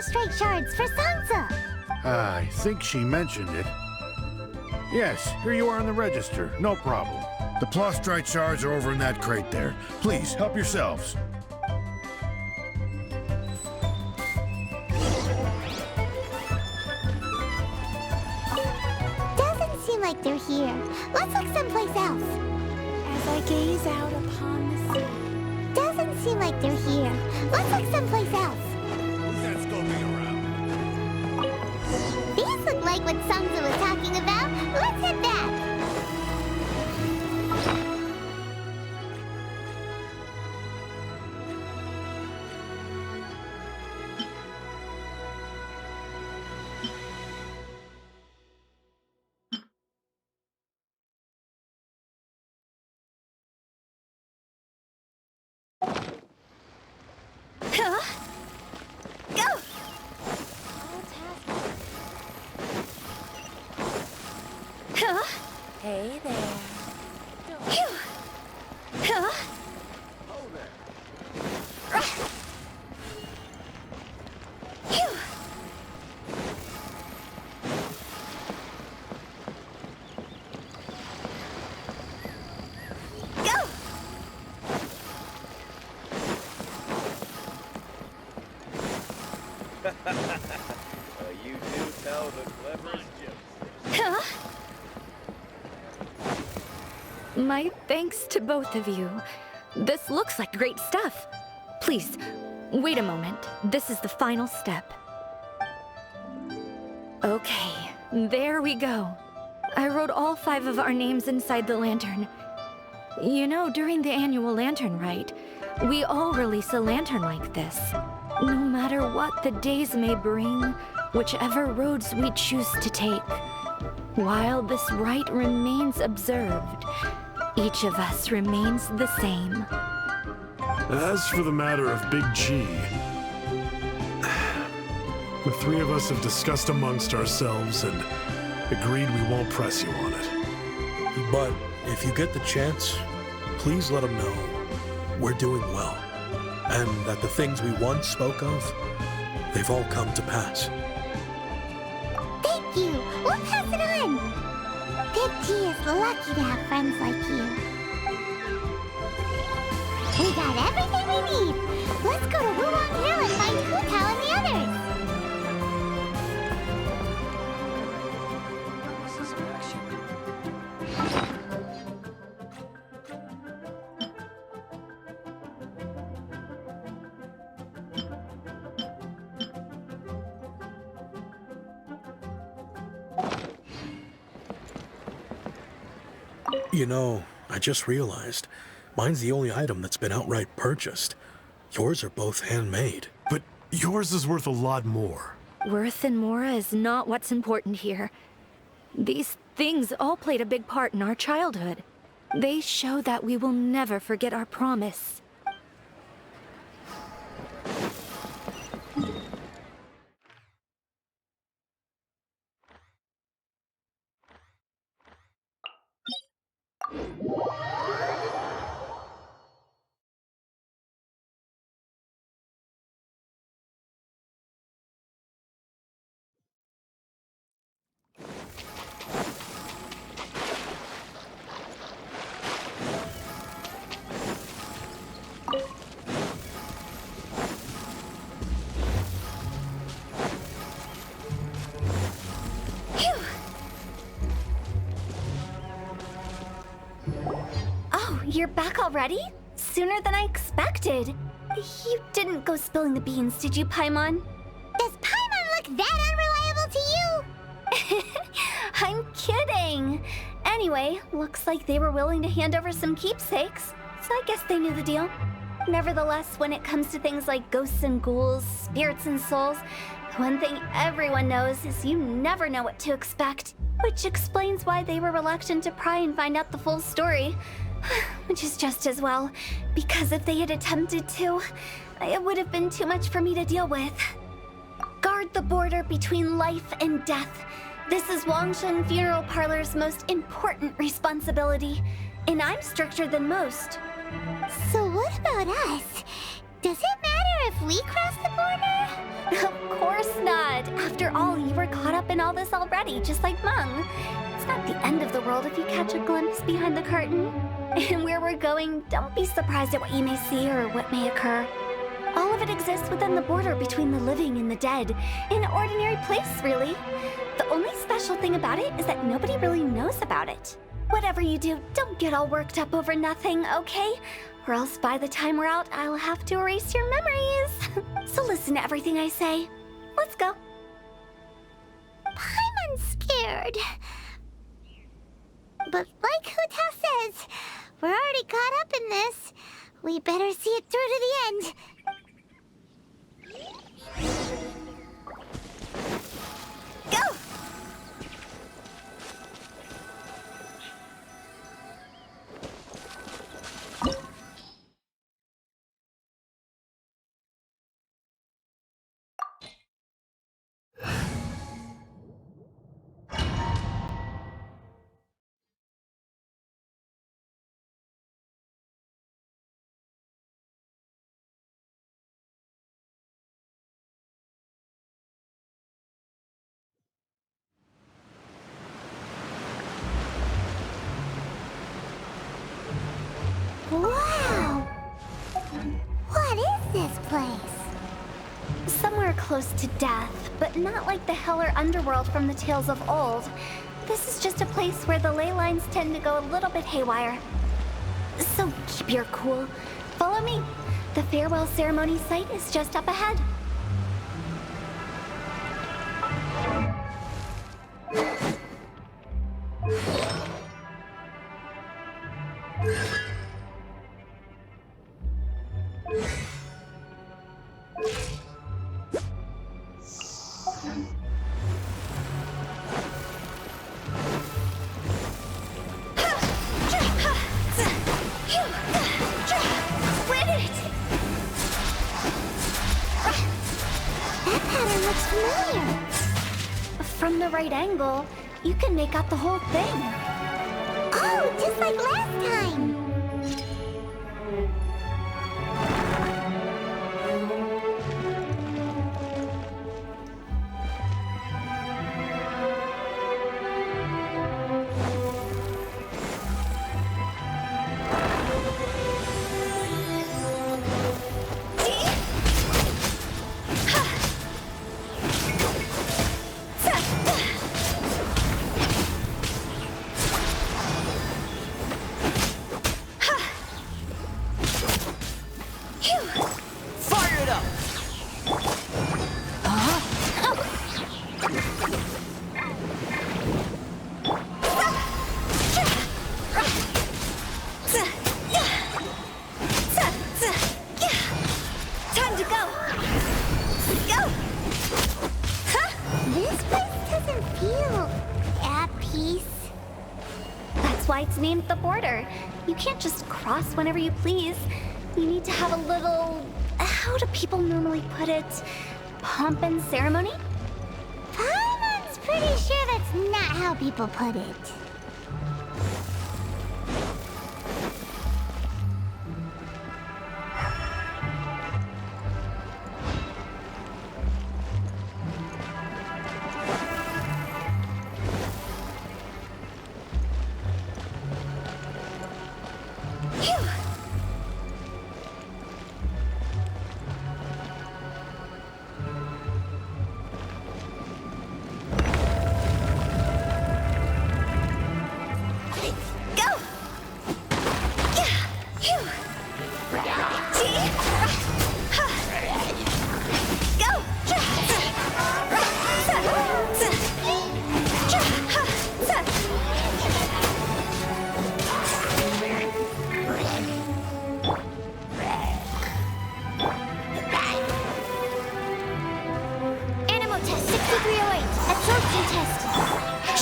Straight shards for Sansa. I think she mentioned it. Yes, here you are on the register. No problem. The plastrite shards are over in that crate there. Please, help yourselves. Doesn't seem like they're here. Let's look someplace else. As I gaze out upon the sea. Doesn't seem like they're here. Let's look someplace else. Who's that scoping around? These look like what Sangza was talking about, let's head back. Hey there. You do tell the cleverest jokes. My thanks to both of you. This looks like great stuff. Please, wait a moment. This is the final step. Okay, there we go. I wrote all 5 of our names inside the lantern. You know, during the annual lantern rite, we all release a lantern like this. No matter what the days may bring, whichever roads we choose to take. While this rite remains observed, each of us remains the same. As for the matter of Big G, the 3 of us have discussed amongst ourselves and agreed we won't press you on it. But if you get the chance, please let them know we're doing well, and that the things we once spoke of, they've all come to pass. Thank you. We'll pass it on. Big G is lucky to have friends like you. We got everything we need. Let's go to Wulong Hill and find Hu Tao and the others. You know, I just realized, mine's the only item that's been outright purchased. Yours are both handmade. But yours is worth a lot more. Worth and more is not what's important here. These things all played a big part in our childhood. They show that we will never forget our promise. Oh, you're back already? Sooner than I expected. You didn't go spilling the beans, did you, Paimon? Does Paimon look that unreliable to you? I'm kidding. Anyway, looks like they were willing to hand over some keepsakes, so I guess they knew the deal. Nevertheless, when it comes to things like ghosts and ghouls, spirits and souls, one thing everyone knows is you never know what to expect, which explains why they were reluctant to pry and find out the full story. Which is just as well, because if they had attempted to, it would have been too much for me to deal with. Guard the border between life and death. This is Wangsheng Funeral Parlor's most important responsibility, and I'm stricter than most. So what about us? Does it matter if we cross the border? Of course not. After all, you were caught up in all this already, just like Meng. It's not the end of the world if you catch a glimpse behind the curtain. And where we're going, don't be surprised at what you may see or what may occur. All of it exists within the border between the living and the dead. An ordinary place, really. The only special thing about it is that nobody really knows about it. Whatever you do, don't get all worked up over nothing, okay? Or else by the time we're out, I'll have to erase your memories. So listen to everything I say. Let's go. Paimon scared. But like Hu-Tao says, we're already caught up in this. We better see it through to the end. Go! Wow! What is this place? Somewhere close to death, but not like the hell or underworld from the tales of old. This is just a place where the ley lines tend to go a little bit haywire. So keep your cool. Follow me. The farewell ceremony site is just up ahead. From the right angle, you can make out the whole thing. Oh, just like last time! It's named the border. You can't just cross whenever you please. You need to have a little... how do people normally put it? Pomp and ceremony? Paimon's pretty sure that's not how people put it.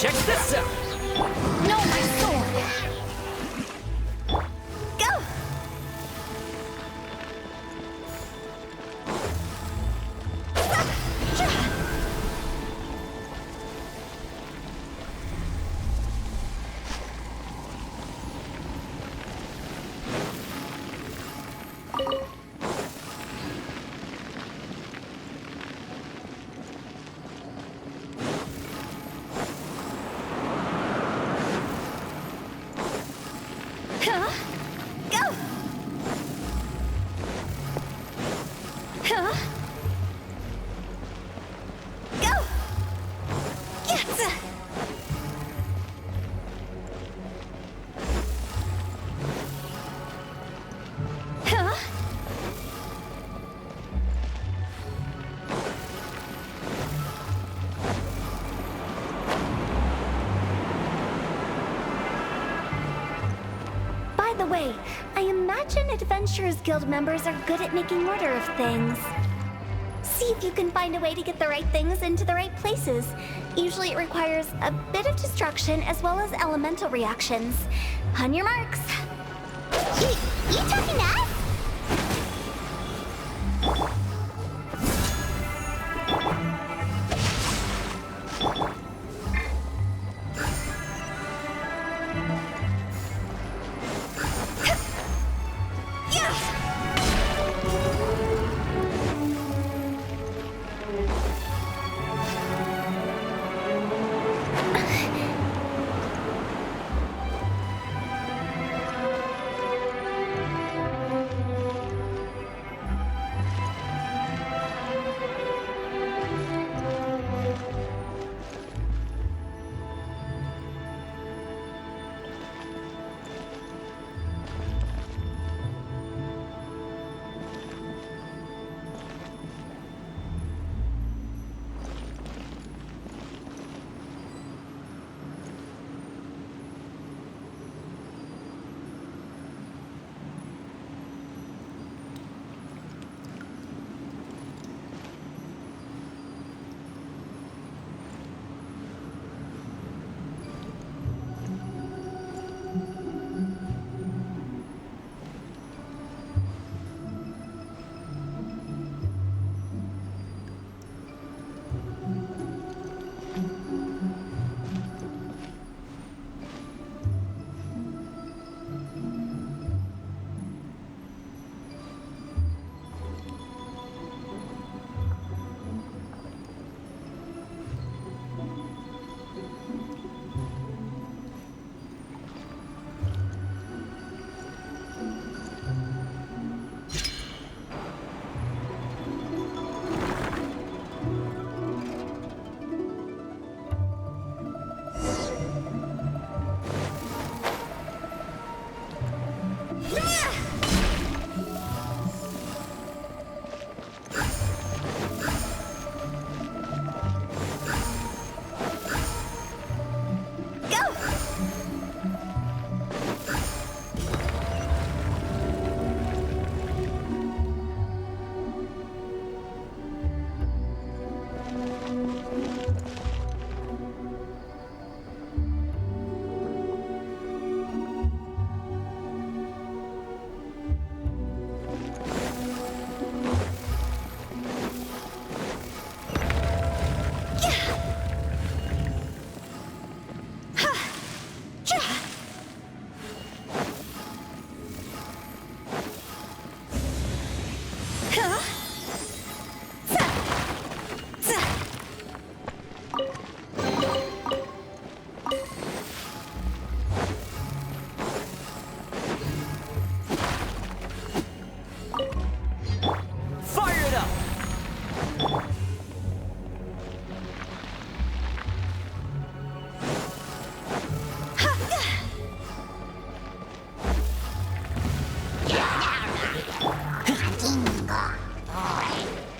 Check this out! No, my sword! Go! way, I imagine Adventurers Guild members are good at making order of things. See if you can find a way to get the right things into the right places. Usually it requires a bit of destruction as well as elemental reactions. On your marks. You talking to us?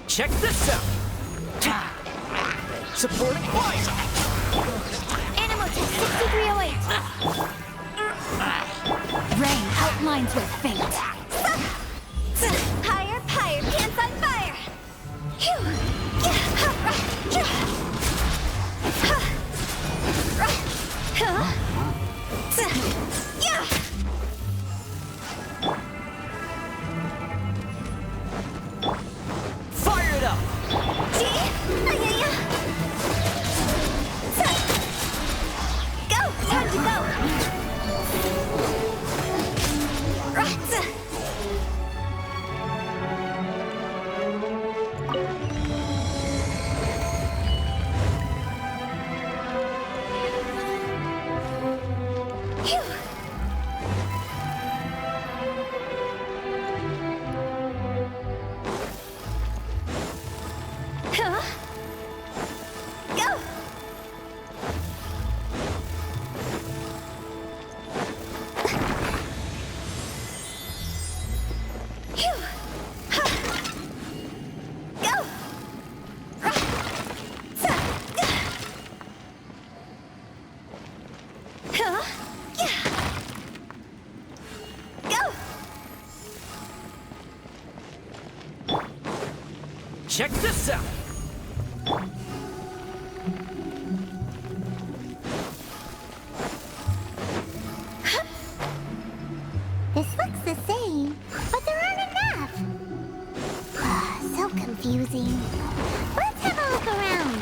Check this out! Supporting fire! Animal test 6308. Rain outlines with fate. Higher, higher, pants on fire! Fire it up! Go! Time to go! Check this out! This looks the same, but there aren't enough. So confusing. Let's have a look around.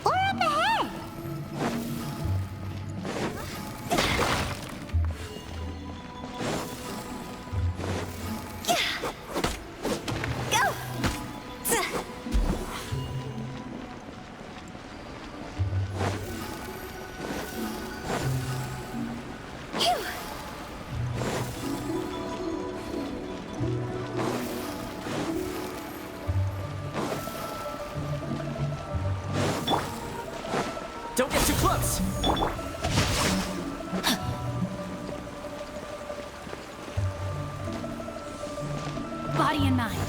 Or up ahead. Go! Phew! Don't get too close! Body and mind.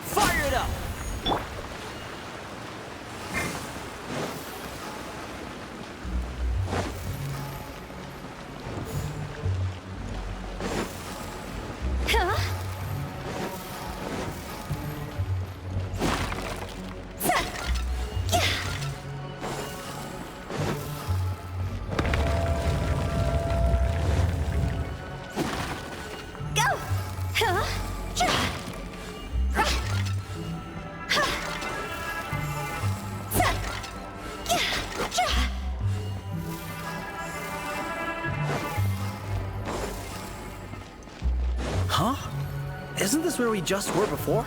Fire it up! Huh? Go! Huh? Huh? Isn't this where we just were before?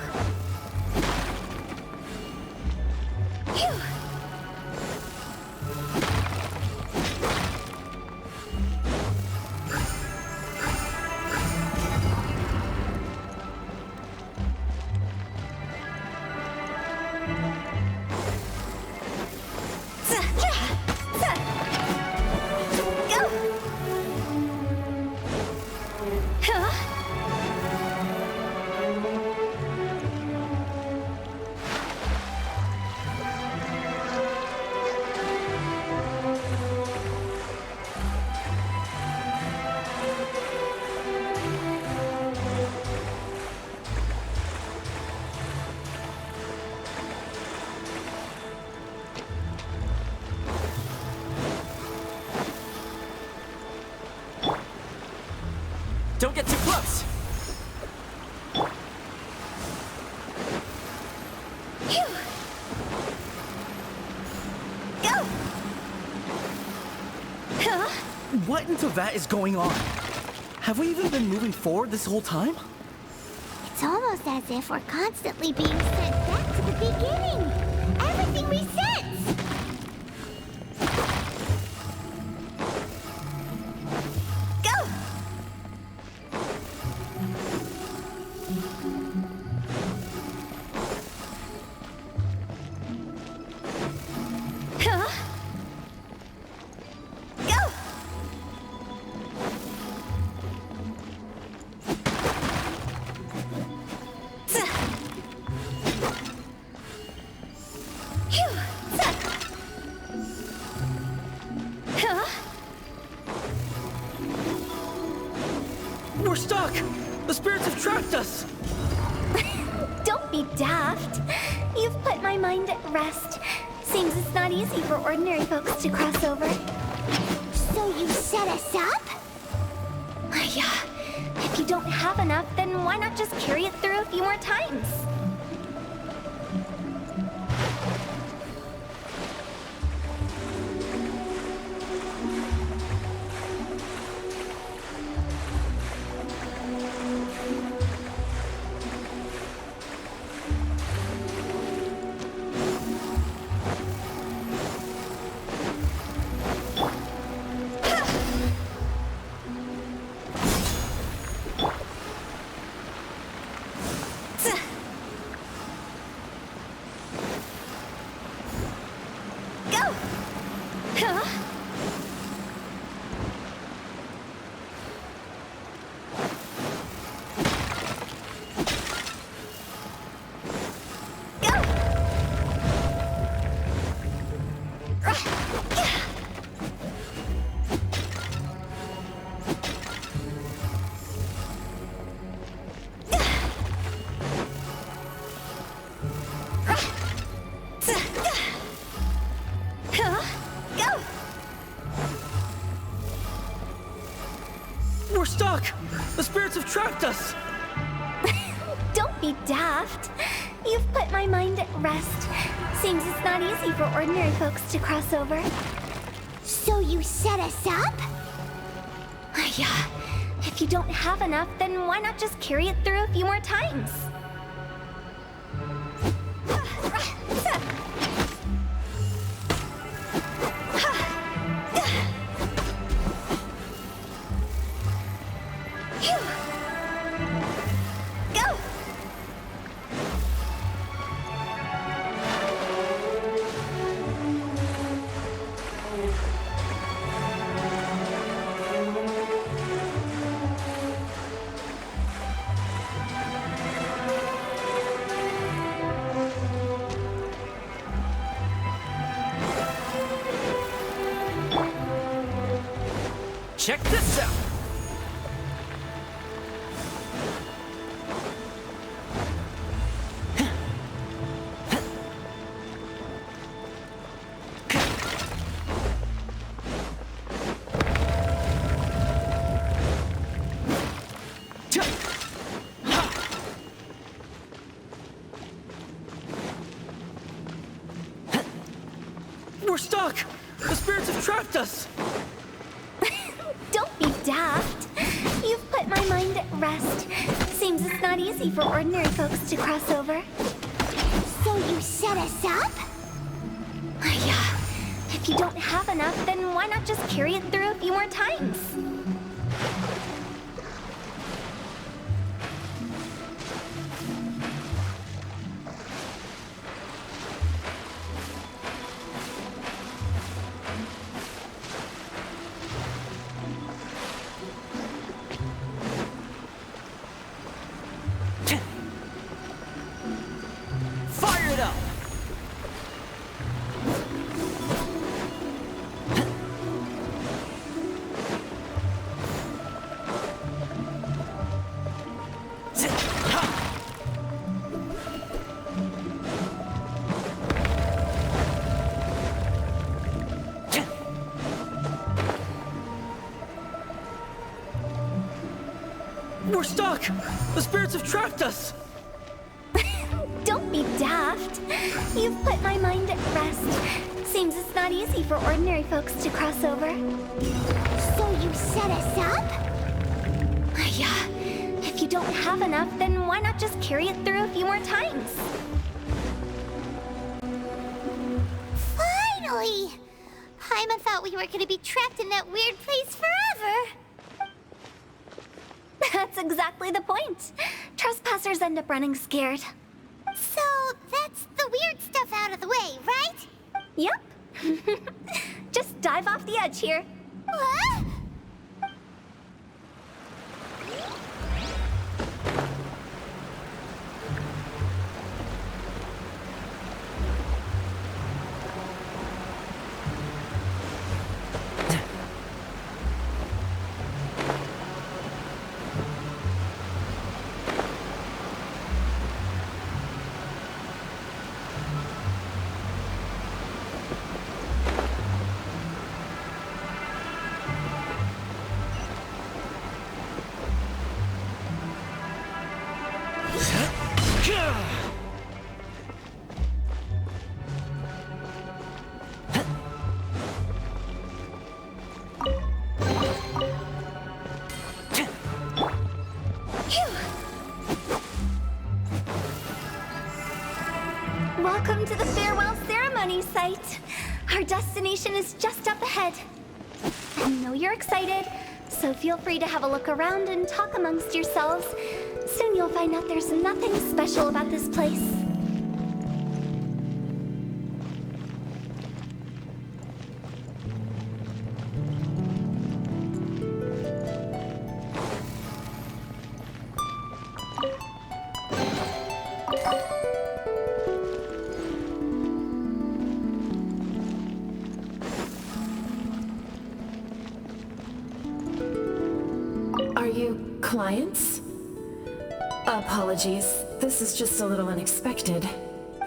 Phew! Go! Huh? Don't get too close! Phew! Go! Huh? What into that is going on? Have we even been moving forward this whole time? It's almost as if we're constantly being sent back to the beginning. Everything resets. Go! Huh? Go! Phew! Huh? We're stuck! The spirits have trapped us! Don't be daft. You've put my mind at rest. Seems it's not easy for ordinary folks to cross over. So you set us up? Yeah. If you don't have enough, then why not just carry it through a few more times? We're stuck! The spirits have trapped us! Don't be daft. You've put my mind at rest. Seems it's not easy for ordinary folks to cross over. So you set us up? Yeah. If you don't have enough, then why not just carry it through a few more times? Check this out! We're stuck! The spirits have trapped us! Don't be daft. You've put my mind at rest. Seems it's not easy for ordinary folks to cross over. So you set us up? Yeah. If you don't have enough, then why not just carry it through a few more times? Fire it up! We're stuck! The spirits have trapped us! Don't be daft. You've put my mind at rest. Seems it's not easy for ordinary folks to cross over. So you set us up? Yeah. If you don't have enough, then why not just carry it through a few more times? Finally! Paimon thought we were gonna be trapped in that weird place forever. That's exactly the point. Trespassers end up running scared. So that's the weird stuff out of the way, right? Yep. Just dive off the edge here. What? Welcome to the farewell ceremony site. Our destination is just up ahead. I know you're excited, so feel free to have a look around and talk amongst yourselves. Soon you'll find out there's nothing special about this place. Are you clients? Apologies, this is just a little unexpected.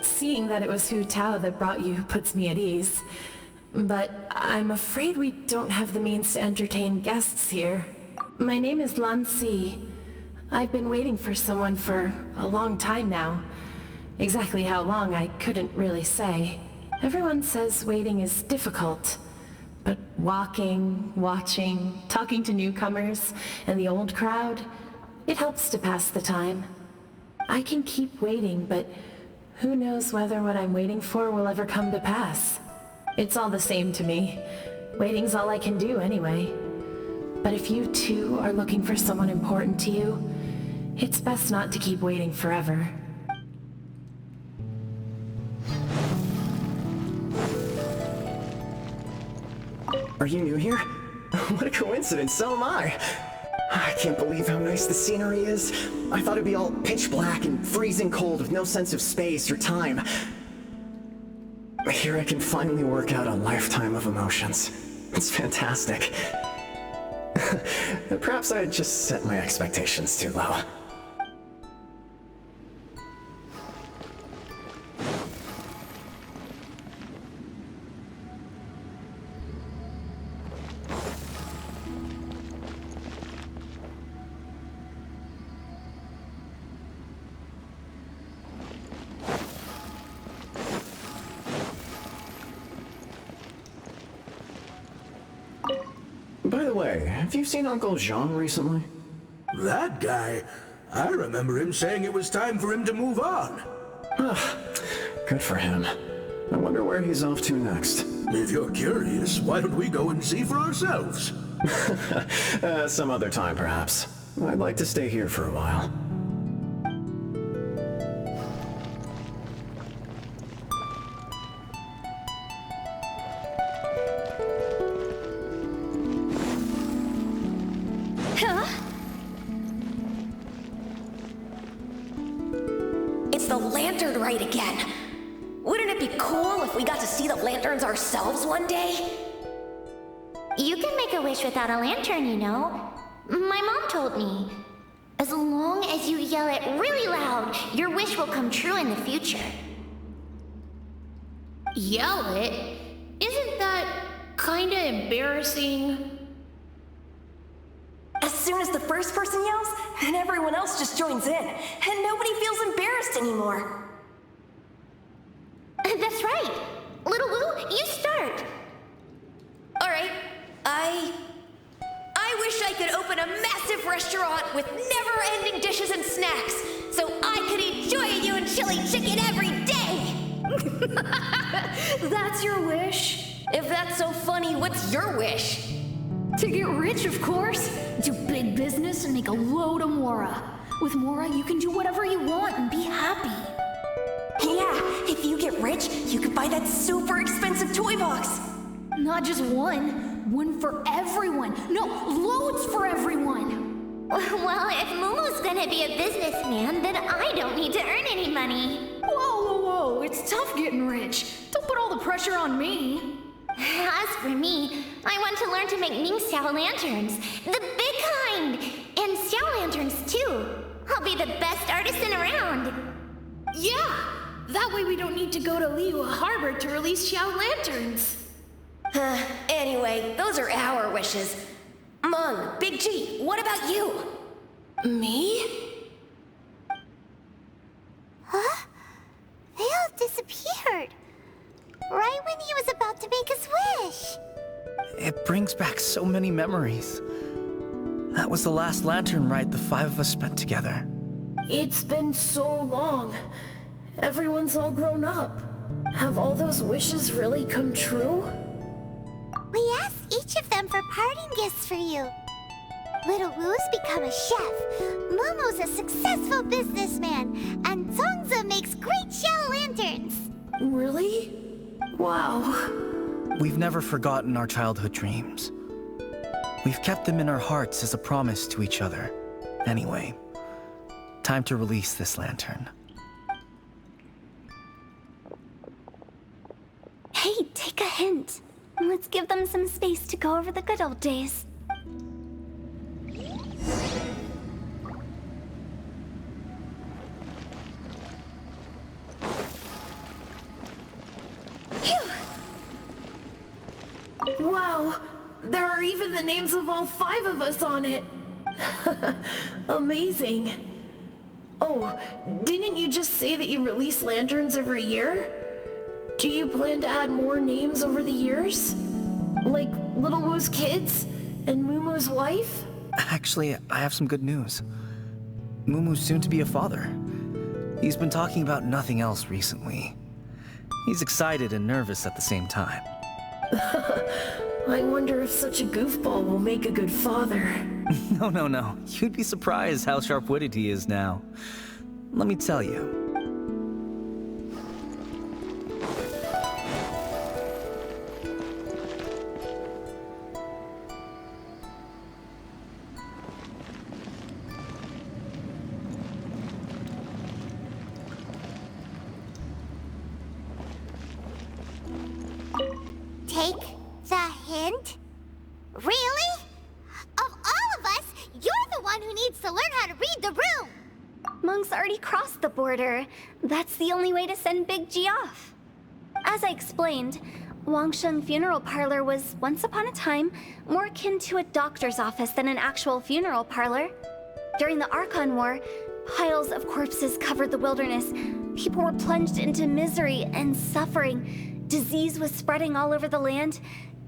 Seeing that it was Hu Tao that brought you puts me at ease. But I'm afraid we don't have the means to entertain guests here. My name is Lan Si. I've been waiting for someone for a long time now. Exactly how long, I couldn't really say. Everyone says waiting is difficult. But walking, watching, talking to newcomers, and the old crowd, it helps to pass the time. I can keep waiting, but who knows whether what I'm waiting for will ever come to pass. It's all the same to me. Waiting's all I can do anyway. But if you too are looking for someone important to you, it's best not to keep waiting forever. Are you new here? What a coincidence, so am I. I can't believe how nice the scenery is. I thought it'd be all pitch black and freezing cold with no sense of space or time. Here I can finally work out a lifetime of emotions. It's fantastic. Perhaps I just set my expectations too low. By the way, have you seen Uncle Jean recently? That guy? I remember him saying it was time for him to move on. Good for him. I wonder where he's off to next. If you're curious, why don't we go and see for ourselves? Some other time, perhaps. I'd like to stay here for a while. It's the lantern rite again. Wouldn't it be cool if we got to see the lanterns ourselves one day? You can make a wish without a lantern, you know. My mom told me. As long as you yell it really loud, your wish will come true in the future. Yell it? Isn't that kinda embarrassing? As soon as the first person yells, then everyone else just joins in, and nobody feels embarrassed anymore. That's right. Little Wu, you start. Alright, I wish I could open a massive restaurant with never-ending dishes and snacks, so I could eat Joyou and chili chicken every day! That's your wish? If that's so funny, what's your wish? To get rich, of course. Do big business and make a load of Mora. With Mora, you can do whatever you want and be happy. Yeah, if you get rich, you could buy that super expensive toy box. Not just one. One for everyone. No, loads for everyone. Well, if Momo's gonna be a businessman, then I don't need to earn any money. Whoa. It's tough getting rich. Don't put all the pressure on me. As for me, I want to learn to make Ming Xiao lanterns. The big kind! And Xiao lanterns, too. I'll be the best artisan around. Yeah! That way we don't need to go to Liyue Harbor to release Xiao lanterns. Anyway, those are our wishes. Mung, Big G, what about you? Me? Huh? They all disappeared. Right when he was about to make his wish. It brings back so many memories. That was the last lantern ride the five of us spent together. It's been so long. Everyone's all grown up. Have all those wishes really come true? We asked each of them for parting gifts for you. Little Wu's become a chef, Momo's a successful businessman, and Zongza makes great shell lanterns. Really? Wow. We've never forgotten our childhood dreams. We've kept them in our hearts as a promise to each other. Anyway, time to release this lantern. Hey, take a hint. Let's give them some space to go over the good old days. Wow, there are even the names of all five of us on it. Amazing. Oh, didn't you just say that you release lanterns every year? Do you plan to add more names over the years? Like Little Woo's kids and Moomoo's wife? Actually, I have some good news. Moomoo's soon to be a father. He's been talking about nothing else recently. He's excited and nervous at the same time. I wonder if such a goofball will make a good father. No. You'd be surprised how sharp-witted he is now. Let me tell you. Take the hint? Really? Of all of us, you're the one who needs to learn how to read the room! Monks already crossed the border. That's the only way to send Big G off. As I explained, Wangsheng Funeral Parlor was, once upon a time, more akin to a doctor's office than an actual funeral parlor. During the Archon War, piles of corpses covered the wilderness. People were plunged into misery and suffering. Disease was spreading all over the land.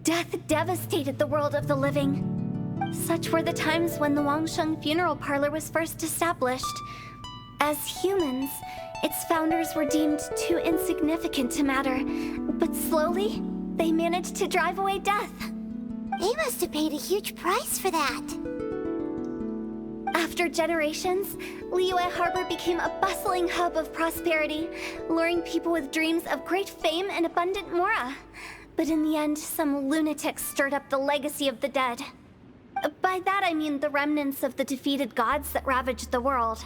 Death devastated the world of the living. Such were the times when the Wangsheng Funeral Parlor was first established. As humans, its founders were deemed too insignificant to matter, but slowly, they managed to drive away death. They must have paid a huge price for that. After generations, Liyue Harbor became a bustling hub of prosperity, luring people with dreams of great fame and abundant mora. But in the end, some lunatics stirred up the legacy of the dead. By that I mean the remnants of the defeated gods that ravaged the world.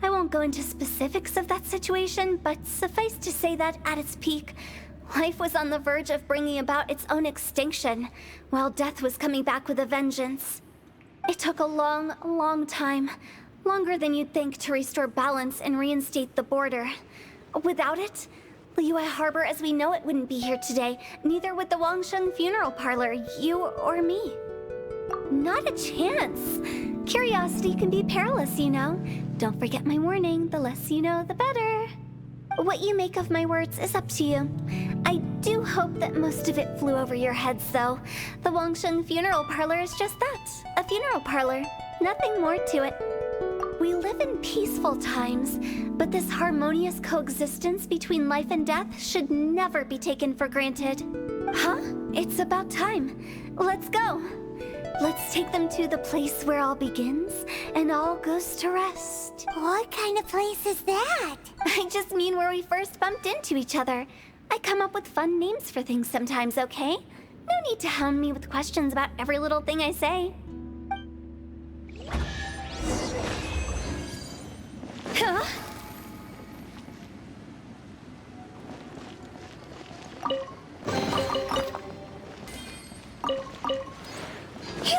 I won't go into specifics of that situation, but suffice to say that at its peak, life was on the verge of bringing about its own extinction, while death was coming back with a vengeance. It took a long, long time, longer than you'd think, to restore balance and reinstate the border. Without it, Liyue Harbor as we know it wouldn't be here today, neither would the Wangsheng Funeral Parlor, you or me. Not a chance. Curiosity can be perilous, you know. Don't forget my warning, the less you know, the better. What you make of my words is up to you. I do hope that most of it flew over your heads, though. The Wangsheng Funeral Parlor is just that, a funeral parlor. Nothing more to it. We live in peaceful times, but this harmonious coexistence between life and death should never be taken for granted. Huh? It's about time. Let's go. Let's take them to the place where all begins and all goes to rest. What kind of place is that? I just mean where we first bumped into each other. I come up with fun names for things sometimes, okay? No need to hound me with questions about every little thing I say. Huh? Phew.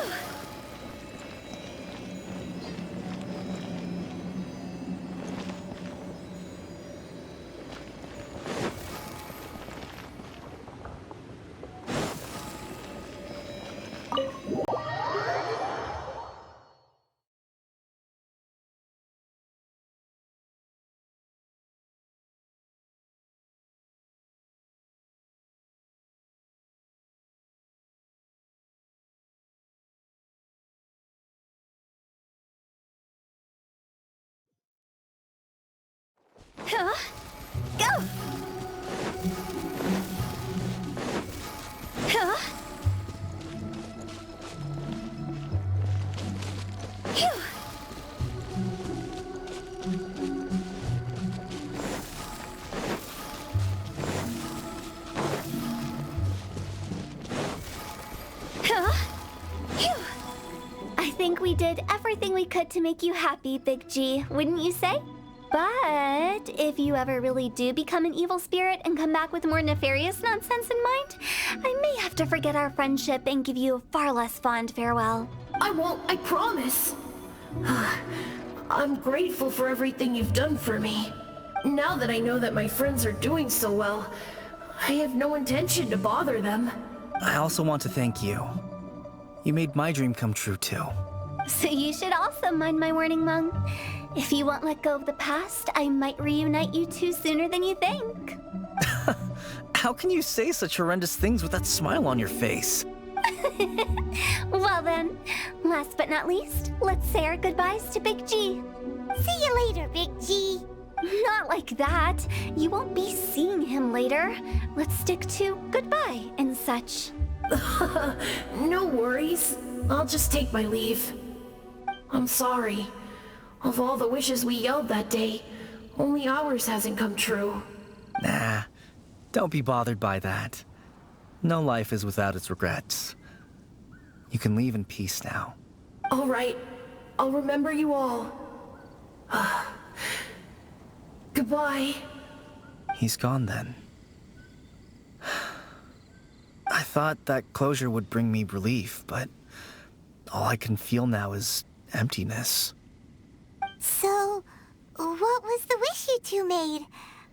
Huh? Go! Huh? Phew! Huh? Phew! I think we did everything we could to make you happy, Big G, wouldn't you say? But if you ever really do become an evil spirit and come back with more nefarious nonsense in mind, I may have to forget our friendship and give you a far less fond farewell. I won't, I promise. I'm grateful for everything you've done for me. Now that I know that my friends are doing so well, I have no intention to bother them. I also want to thank you. You made my dream come true too. So you should also mind my warning, Mung. If you won't let go of the past, I might reunite you two sooner than you think. How can you say such horrendous things with that smile on your face? Well then, last but not least, let's say our goodbyes to Big G. See you later, Big G. Not like that. You won't be seeing him later. Let's stick to goodbye and such. No worries. I'll just take my leave. I'm sorry. Of all the wishes we yelled that day, only ours hasn't come true. Nah, don't be bothered by that. No life is without its regrets. You can leave in peace now. All right. I'll remember you all. Goodbye. He's gone then. I thought that closure would bring me relief, but all I can feel now is emptiness. So, what was the wish you two made?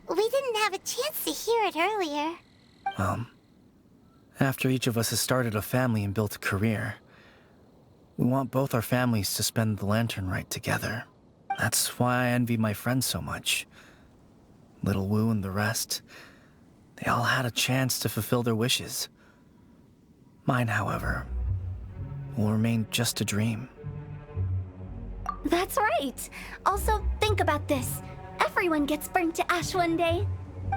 We didn't have a chance to hear it earlier. Well, after each of us has started a family and built a career, we want both our families to spend the lantern rite together. That's why I envy my friends so much. Little Wu and the rest, they all had a chance to fulfill their wishes. Mine, however, will remain just a dream. That's right. Also, think about this. Everyone gets burnt to ash one day.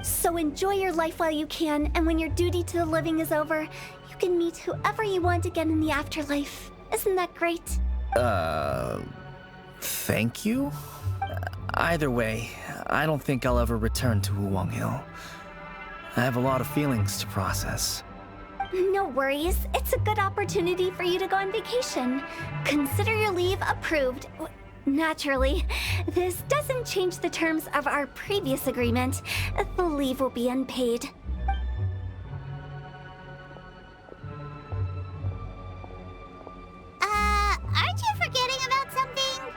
So enjoy your life while you can, and when your duty to the living is over, you can meet whoever you want again in the afterlife. Isn't that great? Thank you? Either way, I don't think I'll ever return to Wuwang Hill. I have a lot of feelings to process. No worries. It's a good opportunity for you to go on vacation. Consider your leave approved. Naturally, this doesn't change the terms of our previous agreement. The leave will be unpaid. Aren't you forgetting about something?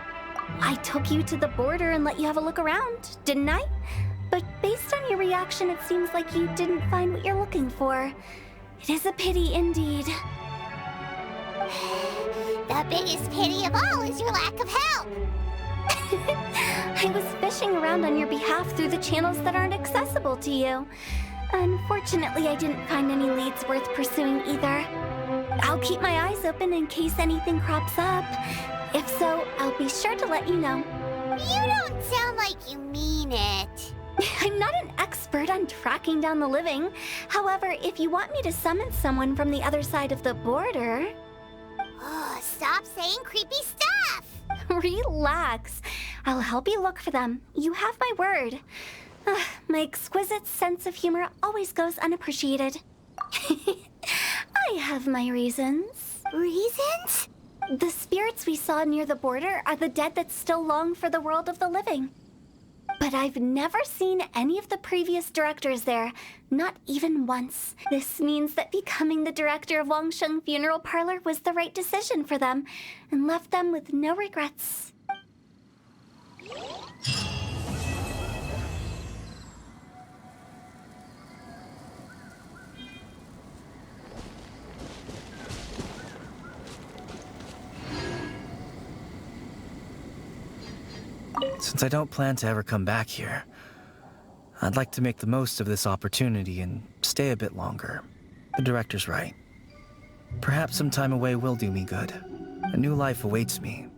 I took you to the border and let you have a look around, didn't I? But based on your reaction, it seems like you didn't find what you're looking for. It is a pity indeed. The biggest pity of all is your lack of help. I was fishing around on your behalf through the channels that aren't accessible to you. Unfortunately, I didn't find any leads worth pursuing either. I'll keep my eyes open in case anything crops up. If so, I'll be sure to let you know. You don't sound like you mean it. I'm not an expert on tracking down the living. However, if you want me to summon someone from the other side of the border... Oh, stop saying creepy stuff! Relax. I'll help you look for them. You have my word. My exquisite sense of humor always goes unappreciated. I have my reasons. Reasons? The spirits we saw near the border are the dead that still long for the world of the living. But I've never seen any of the previous directors there, not even once. This means that becoming the director of Wangsheng Funeral Parlor was the right decision for them, and left them with no regrets. Since I don't plan to ever come back here, I'd like to make the most of this opportunity and stay a bit longer. The director's right. Perhaps some time away will do me good. A new life awaits me,